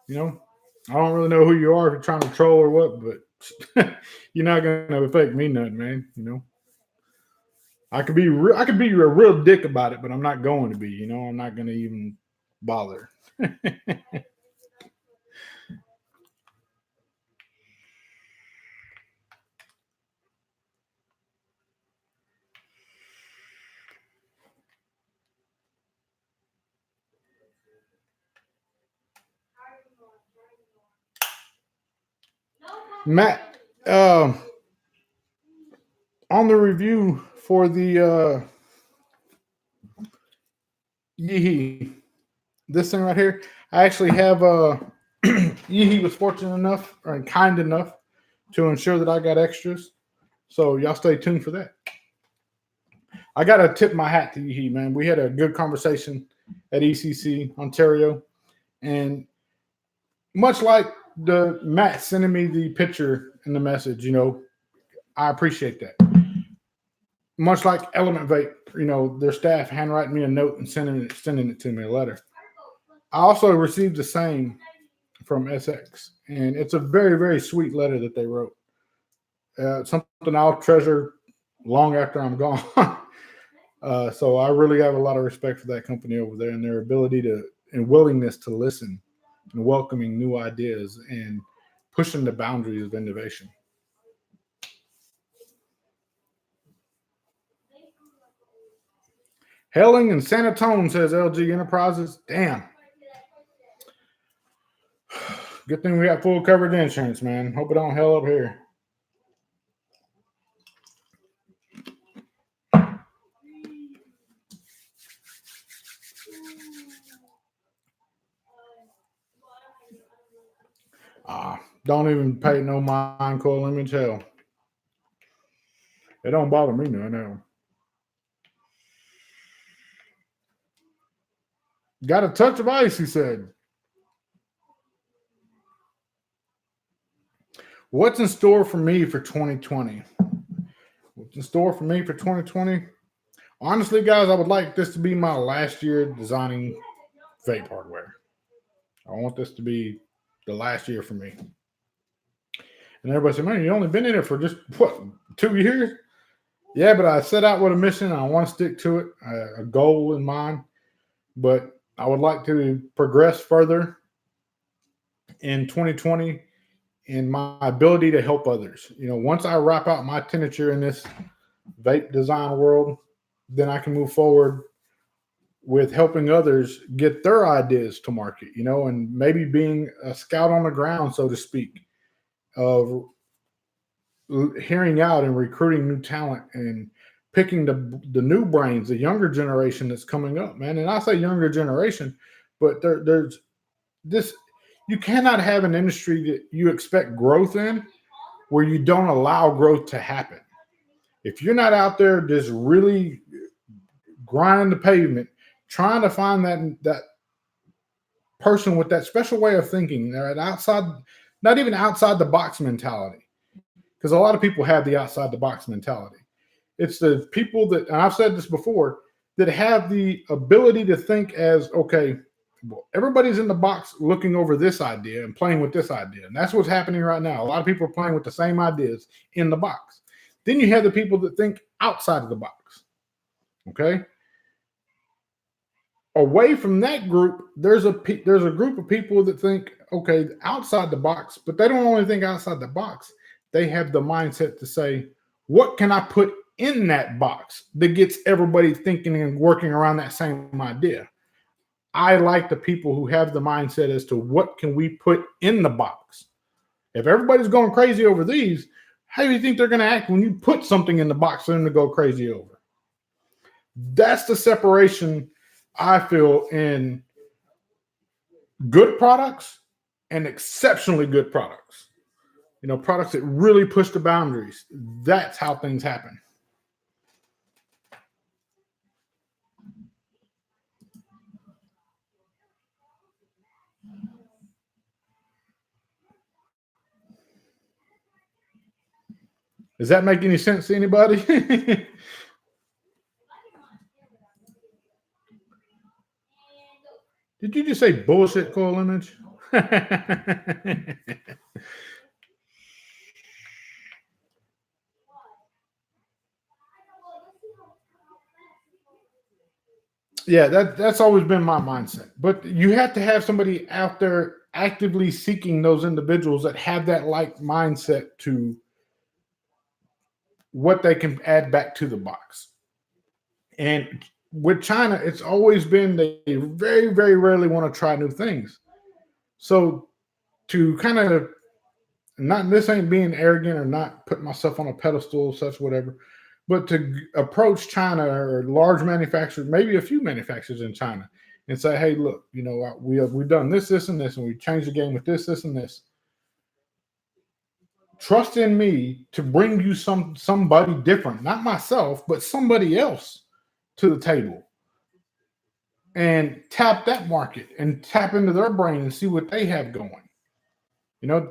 You know, I don't really know who you are if you're trying to troll or what, but you're not gonna affect me nothing, man. You know, I could be a real dick about it, but I'm not going to be. You know, I'm not gonna even bother. Matt, on the review for the Yeehee, this thing right here, I actually have Yeehee was fortunate enough and kind enough to ensure that I got extras. So y'all stay tuned for that. I gotta tip my hat to Yeehee, man. We had a good conversation at ECC Ontario, and much like the Matt sending me the picture and the message, you know, I appreciate that. Much like Element Vape, you know, their staff handwriting me a note and sending it to me, a letter. I also received the same from SX, and it's a very, very sweet letter that they wrote. Something I'll treasure long after I'm gone. So I really have a lot of respect for that company over there and their ability to and willingness to listen and welcoming new ideas and pushing the boundaries of innovation. Hailing in San Antonio, says LG Enterprises. Damn. Good thing we got full coverage insurance, man. Hope it don't hell up here. Don't even pay no mind, Cole. Let me tell. It don't bother me no. No. Got a touch of ice, he said. What's in store for me for 2020? What's in store for me for 2020? Honestly, guys, I would like this to be my last year designing vape hardware. I want this to be the last year for me. And everybody said, man, you only been in it for just, what, 2 years? Yeah, but I set out with a mission. And I want to stick to it, a goal in mind. But I would like to progress further in 2020 in my ability to help others. You know, once I wrap out my tenure in this vape design world, then I can move forward with helping others get their ideas to market, you know, and maybe being a scout on the ground, so to speak, of hearing out and recruiting new talent and picking the new brains, the younger generation that's coming up, man. And I say younger generation, but there's this, you cannot have an industry that you expect growth in where you don't allow growth to happen. If you're not out there just really grinding the pavement, trying to find that person with that special way of thinking, that outside, not even outside the box mentality, because a lot of people have the outside the box mentality. It's the people that, and I've said this before, that have the ability to think as, okay, well, everybody's in the box looking over this idea and playing with this idea. And that's what's happening right now. A lot of people are playing with the same ideas in the box. Then you have the people that think outside of the box. Okay. Away from that group, there's a group of people that think, okay, outside the box, but they don't only think outside the box. They have the mindset to say, what can I put in that box that gets everybody thinking and working around that same idea? I like the people who have the mindset as to what can we put in the box. If everybody's going crazy over these, how do you think they're going to act when you put something in the box for them to go crazy over? That's the separation I feel in good products and exceptionally good products. You know, products that really push the boundaries. That's how things happen. Does that make any sense to anybody? Did you just say bullshit, Coil Image? Yeah, that's always been my mindset. But you have to have somebody out there actively seeking those individuals that have that like mindset to what they can add back to the box. And with China, it's always been they very, very rarely want to try new things. So to kind of not this ain't being arrogant or not putting myself on a pedestal, such whatever, but to approach China or large manufacturers, maybe a few manufacturers in China, and say, "Hey, look, we've done this, this, and this, and we changed the game with this, this, and this. Trust in me to bring you somebody different, not myself, but somebody else to the table, and tap that market and tap into their brain and see what they have going.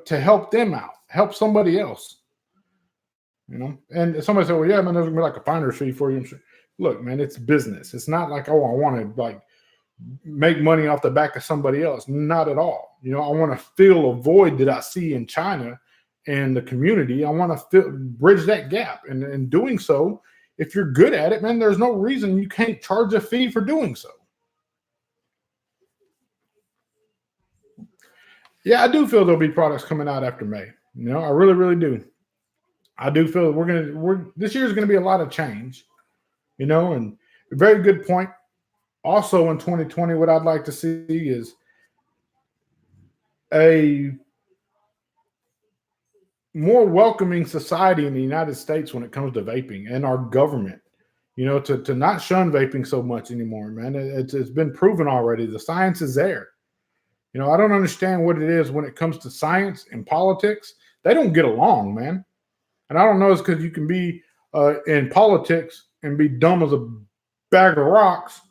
To help them out, help somebody else." And somebody said, "Well, yeah, man, there's gonna be like a finder's fee for you." I'm sure. Look, man, it's business. It's not like, oh, I want to like make money off the back of somebody else. Not at all. I want to fill a void that I see in China and the community. I want to bridge that gap. And in doing so, if you're good at it, man, there's no reason you can't charge a fee for doing so. Yeah, I do feel there'll be products coming out after May. I really, really do. I do feel this year is going to be a lot of change, and a very good point. Also in 2020, what I'd like to see is a more welcoming society in the United States when it comes to vaping, and our government, to not shun vaping so much anymore, man. It's been proven already. The science is there. I don't understand what it is when it comes to science and politics. They don't get along, man. And I don't know, it's because you can be in politics and be dumb as a bag of rocks,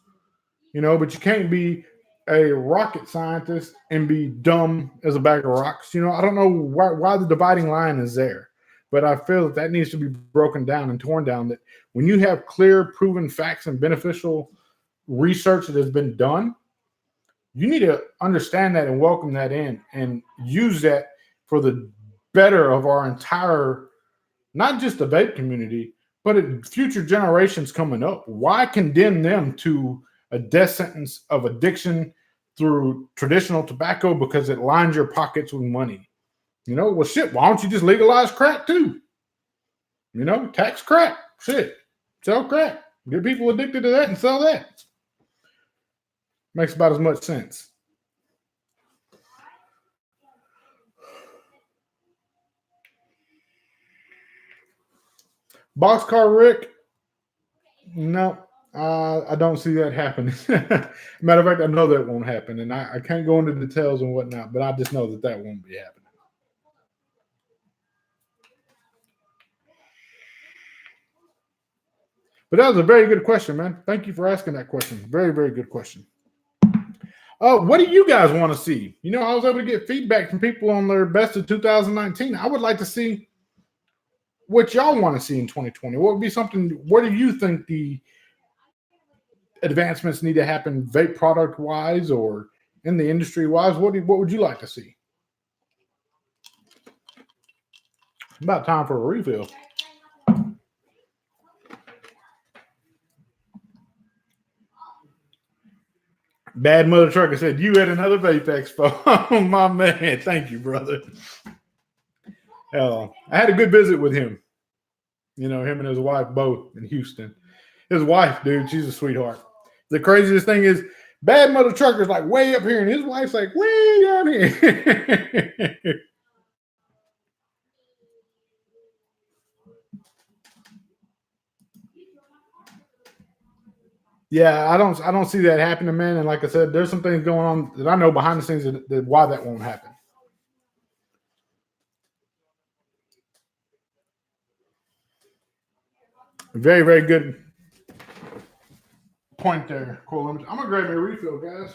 but you can't be a rocket scientist and be dumb as a bag of rocks. I don't know why the dividing line is there, but I feel that needs to be broken down and torn down. That when you have clear, proven facts and beneficial research that has been done, you need to understand that and welcome that in and use that for the better of our entire, not just the vape community, but future generations coming up. Why condemn them to a death sentence of addiction through traditional tobacco because it lines your pockets with money? Well, shit, why don't you just legalize crack too? Tax crack. Shit, sell crack. Get people addicted to that and sell that. Makes about as much sense. Boxcar Rick, no, I don't see that happening. Matter of fact, I know that won't happen, and I can't go into details and whatnot, but I just know that won't be happening. But that was a very good question, man. Thank you for asking that question. Very, very good question. What do you guys want to see? I was able to get feedback from people on their best of 2019. I would like to see what y'all want to see in 2020. What would be something? What do you think the advancements need to happen, vape product wise or in the industry wise? What would you like to see? About time for a refill. Bad Mother Trucker said, "You at another vape expo." Oh, my man. Thank you, brother. I had a good visit with him. Him and his wife both in Houston. His wife, dude, she's a sweetheart. The craziest thing is Bad Mother Trucker's like way up here, and his wife's like way down here. Yeah, I don't see that happening, man. And like I said, there's some things going on that I know behind the scenes that why that won't happen. Very, very good point there, Cool. I'm gonna grab me a refill, guys.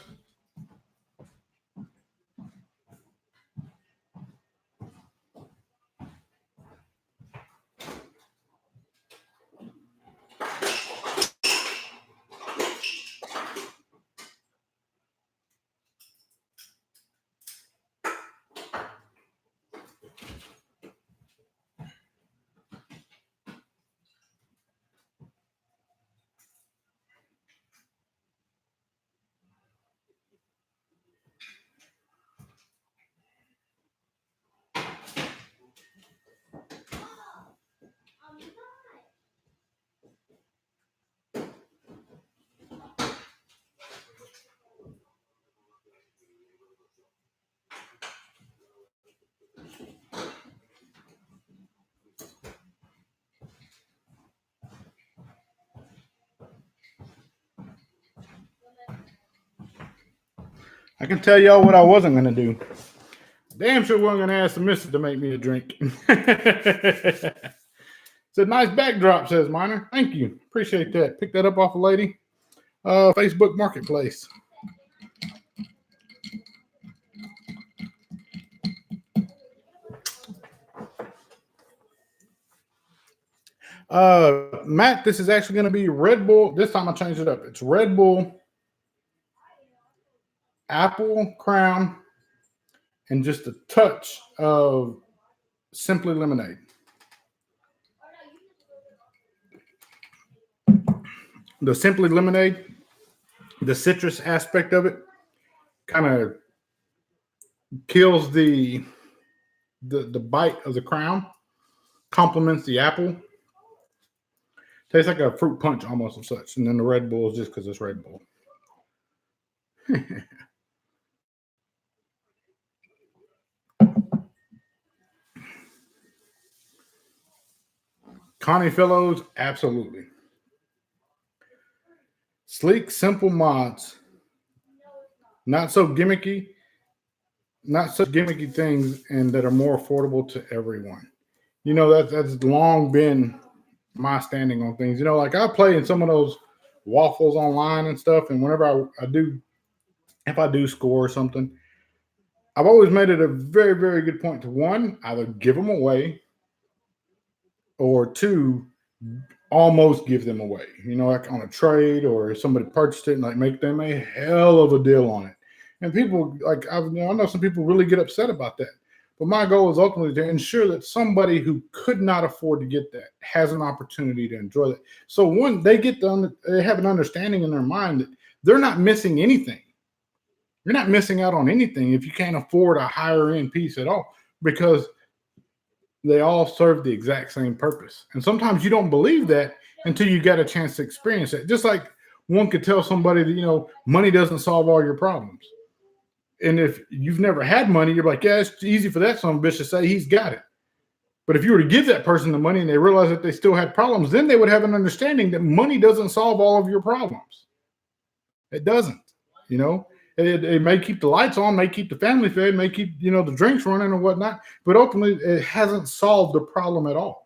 I can tell y'all what I wasn't going to do. Damn sure wasn't going to ask the missus to make me a drink. It's a nice backdrop, says Miner. Thank you. Appreciate that. Pick that up off a lady. Facebook Marketplace. Matt, this is actually going to be Red Bull. This time I changed it up. It's Red Bull, Apple Crown, and just a touch of Simply Lemonade. The Simply Lemonade, the citrus aspect of it, kind of kills the bite of the Crown, complements the apple. Tastes like a fruit punch almost of such. And then the Red Bull is just because it's Red Bull. Connie Fellows, absolutely. Sleek, simple mods. Not so gimmicky. Not such gimmicky things, and that are more affordable to everyone. You know, that's long been my standing on things. You know, like I play in some of those waffles online and stuff, and whenever I do, if I do score or something, I've always made it a very, very good point to, one, either give them away, or two, almost give them away. You know, like on a trade, or somebody purchased it and like make them a hell of a deal on it. And people, like, I know some people really get upset about that. But my goal is ultimately to ensure that somebody who could not afford to get that has an opportunity to enjoy that. So one, they have an understanding in their mind that they're not missing anything. You're not missing out on anything if you can't afford a higher end piece at all, because they all serve the exact same purpose. And sometimes you don't believe that until you get a chance to experience it. Just like one could tell somebody that, you know, money doesn't solve all your problems. And if you've never had money, you're like, yeah, it's easy for that son of a bitch to say he's got it. But if you were to give that person the money and they realize that they still had problems, then they would have an understanding that money doesn't solve all of your problems. It doesn't. You know, it may keep the lights on, may keep the family fed, may keep, you know, the drinks running or whatnot, but ultimately it hasn't solved the problem at all.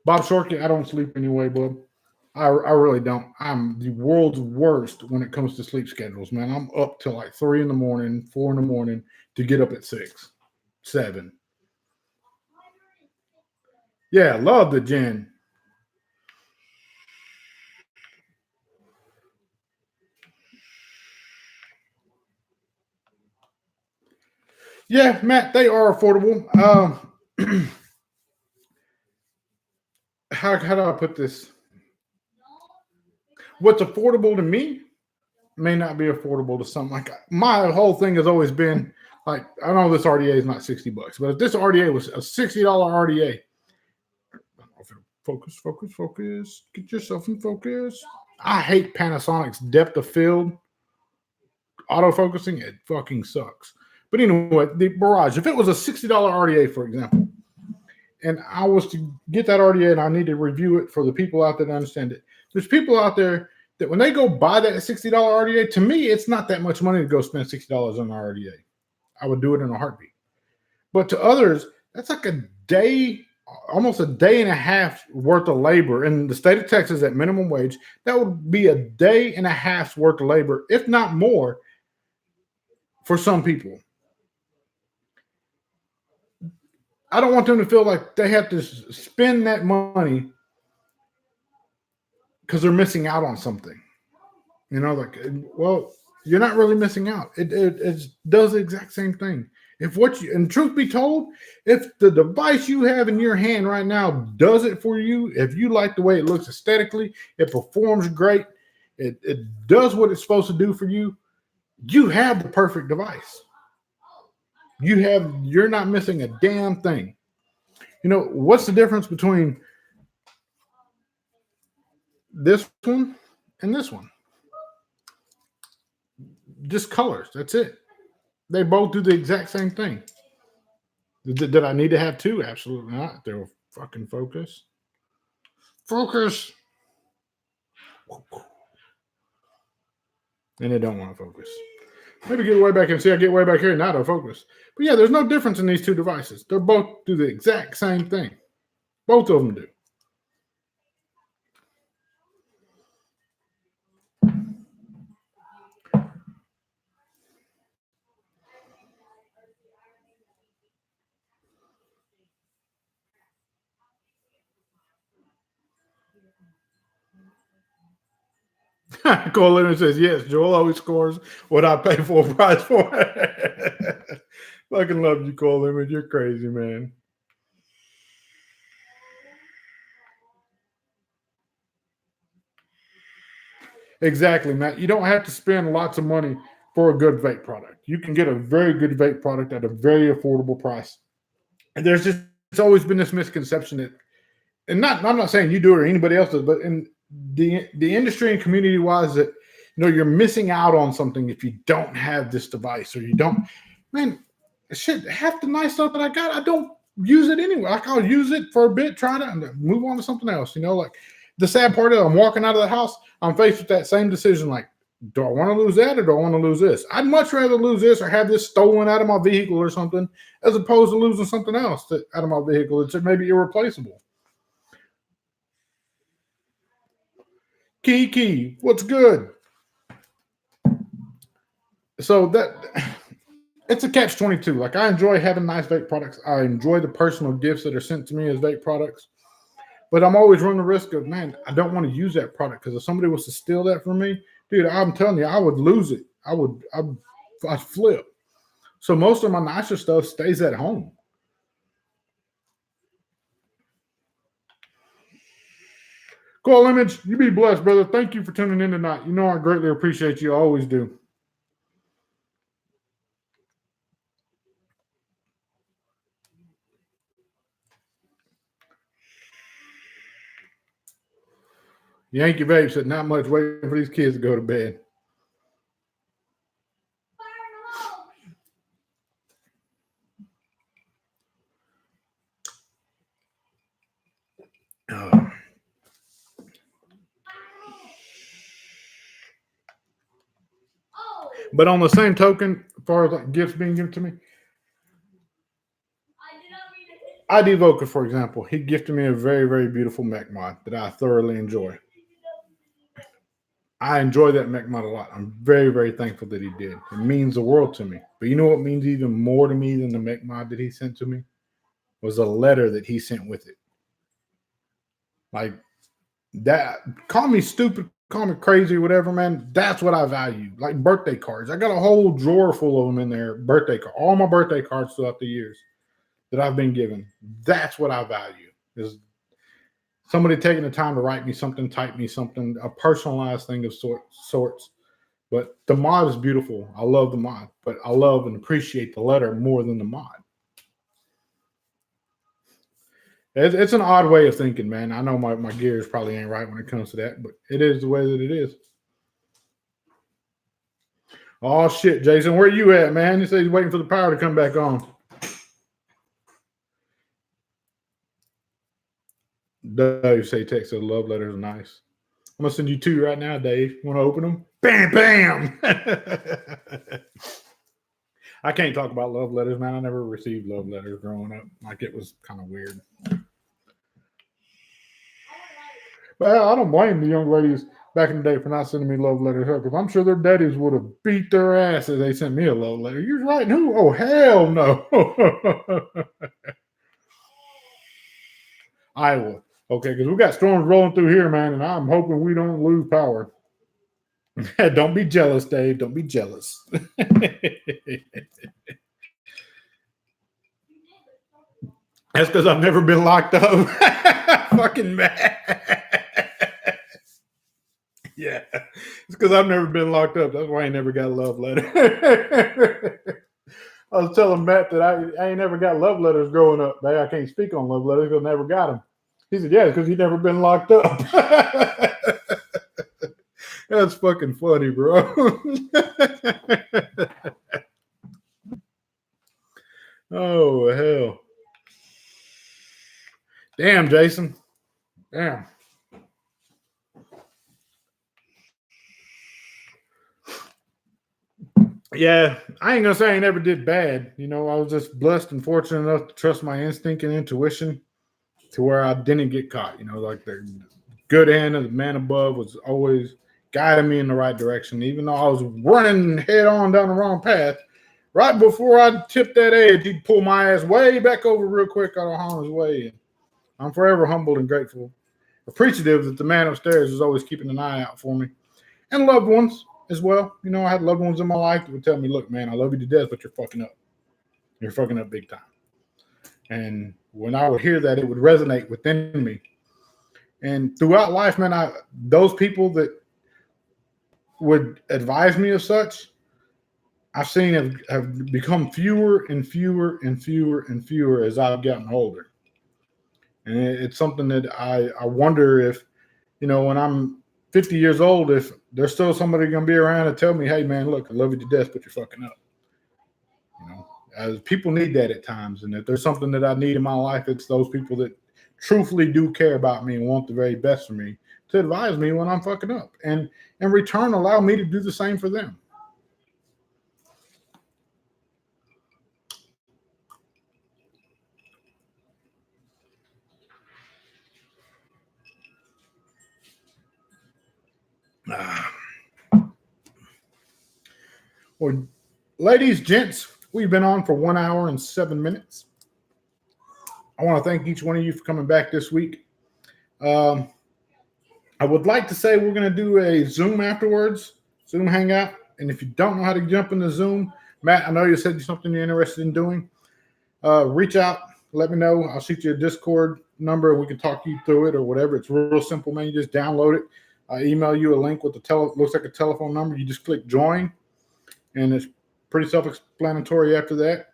Bob Shorkey, I don't sleep anyway, bub. I really don't. I'm the world's worst when it comes to sleep schedules, man. I'm up till like 3 in the morning, 4 in the morning to get up at 6, 7. Yeah, love the gin. Yeah, Matt, they are affordable. How do I put this? What's affordable to me may not be affordable to some. Like, my whole thing has always been like, I know this RDA is not $60, but if this RDA was a $60 RDA, focus, get yourself in focus. I hate Panasonic's depth of field autofocusing. It fucking sucks. But anyway, the Barrage, if it was a $60 RDA, for example, and I was to get that RDA and I need to review it for the people out there to understand it, there's people out there that when they go buy that $60 RDA, to me, it's not that much money to go spend $60 on an RDA. I would do it in a heartbeat. But to others, that's like a day, almost a day and a half worth of labor. In the state of Texas at minimum wage, that would be a day and a half's worth of labor, if not more, for some people. I don't want them to feel like they have to spend that money because they're missing out on something. You know, like, well, you're not really missing out. It does the exact same thing. If what you, and truth be told, if the device you have in your hand right now does it for you, if you like the way it looks aesthetically, it performs great, it does what it's supposed to do for you, you have the perfect device. You're not missing a damn thing. You know, what's the difference between this one and this one? Just colors. That's it. They both do the exact same thing. Did I need to have two? Absolutely not. They were fucking focus. Focus. And they don't want to focus. Maybe get way back and see I get way back here and now they'll focus. But yeah, there's no difference in these two devices. They both do the exact same thing. Both of them do. Cole Leonard says, yes, Joel always scores what I pay full price for. Fucking love you, Cole Leonard. You're crazy, man. Exactly, Matt. You don't have to spend lots of money for a good vape product. You can get a very good vape product at a very affordable price. And there's just it's always been this misconception that, and I'm not saying you do it or anybody else does, but in the industry and community wise, that you're missing out on something if you don't have this device or you don't. Man, shit, half the nice stuff that I got, I don't use it anyway. Like I'll use it for a bit, try it, and move on to something else. Like the sad part is I'm walking out of the house, I'm faced with that same decision. Like, do I want to lose that or do I want to lose this? I'd much rather lose this or have this stolen out of my vehicle or something, as opposed to losing something else out of my vehicle that's maybe irreplaceable. Kiki, what's good? So that it's a catch-22. Like I enjoy having nice vape products. I enjoy the personal gifts that are sent to me as vape products. But I'm always running the risk of, man, I don't want to use that product because if somebody was to steal that from me, dude, I'm telling you, I would lose it. I'd flip. So most of my nicer stuff stays at home. Cool Image, you be blessed, brother. Thank you for tuning in tonight. You know I greatly appreciate you. I always do. Yankee Vape said, not much waiting for these kids to go to bed. But on the same token, as far as like gifts being given to me, ID Voca, for example, he gifted me a very, very beautiful mech mod that I thoroughly enjoy. I enjoy that mech mod a lot. I'm very, very thankful that he did. It means the world to me. But you know what means even more to me than the mech mod that he sent to me? Was a letter that he sent with it. Like that, call me stupid, call me crazy, whatever, man. That's what I value. Like birthday cards. I got a whole drawer full of them in there. Birthday cards, all my birthday cards throughout the years that I've been given. That's what I value. Is somebody taking the time to write me something, type me something, a personalized thing of sorts. But the mod is beautiful. I love the mod, but I love and appreciate the letter more than the mod. It's an odd way of thinking, man. I know my gears probably ain't right when it comes to that, but it is the way that it is. Oh, shit, Jason. Where you at, man? He said he's waiting for the power to come back on. Dave say text said love letters are nice. I'm going to send you two right now, Dave. You want to open them? Bam, bam. I can't talk about love letters, man. I never received love letters growing up. Like, it was kind of weird. But I don't blame the young ladies back in the day for not sending me love letters, because I'm sure their daddies would have beat their ass if they sent me a love letter. You're writing who? Oh, hell no. Iowa. Okay, because we got storms rolling through here, man, and I'm hoping we don't lose power. Don't be jealous, Dave. Don't be jealous. That's because I've never been locked up. Fucking mad. Yeah, it's because I've never been locked up. That's why I ain't never got a love letter. I was telling Matt that I ain't never got love letters growing up. Man, I can't speak on love letters because I never got them. He said, yeah, because he's never been locked up. That's fucking funny, bro. Oh, hell. Damn, Jason. Damn. Yeah, I ain't gonna say I never did bad. You know, I was just blessed and fortunate enough to trust my instinct and intuition to where I didn't get caught. You know, like the good hand of the man above was always guiding me in the right direction, even though I was running head on down the wrong path. Right before I tipped that edge, he'd pull my ass way back over real quick out of harm's way. And I'm forever humbled and grateful, appreciative that the man upstairs is always keeping an eye out for me. And loved ones as well. You know, I had loved ones in my life that would tell me, look, man, I love you to death, but you're fucking up. You're fucking up big time. And when I would hear that, it would resonate within me. And throughout life, man, those people that would advise me of such, I've seen have become fewer and fewer and fewer and fewer as I've gotten older. And it's something that I wonder if, you know, when I'm 50 years old, if there's still somebody going to be around and tell me, hey, man, look, I love you to death, but you're fucking up. You know, as people need that at times. And if there's something that I need in my life, it's those people that truthfully do care about me and want the very best for me to advise me when I'm fucking up. And in return, allow me to do the same for them. Well, ladies, gents, we've been on for 1 hour and 7 minutes. I want to thank each one of you for coming back this week. I would like to say we're going to do a Zoom afterwards, Zoom hangout. And if you don't know how to jump into Zoom, Matt, I know you said something you're interested in doing. Reach out, let me know. I'll shoot you a Discord number. We can talk you through it or whatever. It's real simple, man. You just download it. I email you a link with looks like a telephone number. You just click join, and it's pretty self-explanatory after that.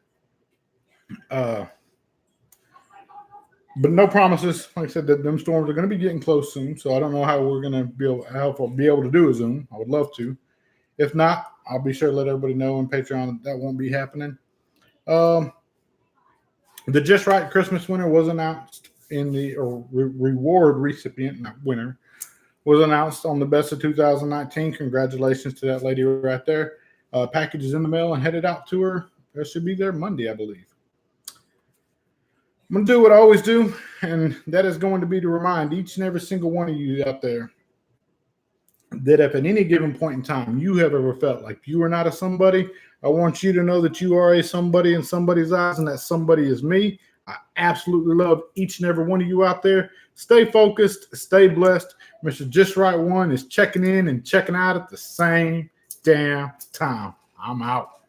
But no promises. Like I said, them storms are going to be getting close soon, so I don't know how we're going to be able to do a Zoom. I would love to. If not, I'll be sure to let everybody know on Patreon that won't be happening. The Just Right Christmas winner was announced in the reward recipient, not winner, was announced on the best of 2019. Congratulations to that lady right there. Package is in the mail and headed out to her. It should be there Monday, I believe. I'm going to do what I always do, and that is going to be to remind each and every single one of you out there that if at any given point in time you have ever felt like you are not a somebody, I want you to know that you are a somebody in somebody's eyes, and that somebody is me. I absolutely love each and every one of you out there. Stay focused, stay blessed. Mr. Just Right One is checking in and checking out at the same damn time. I'm out.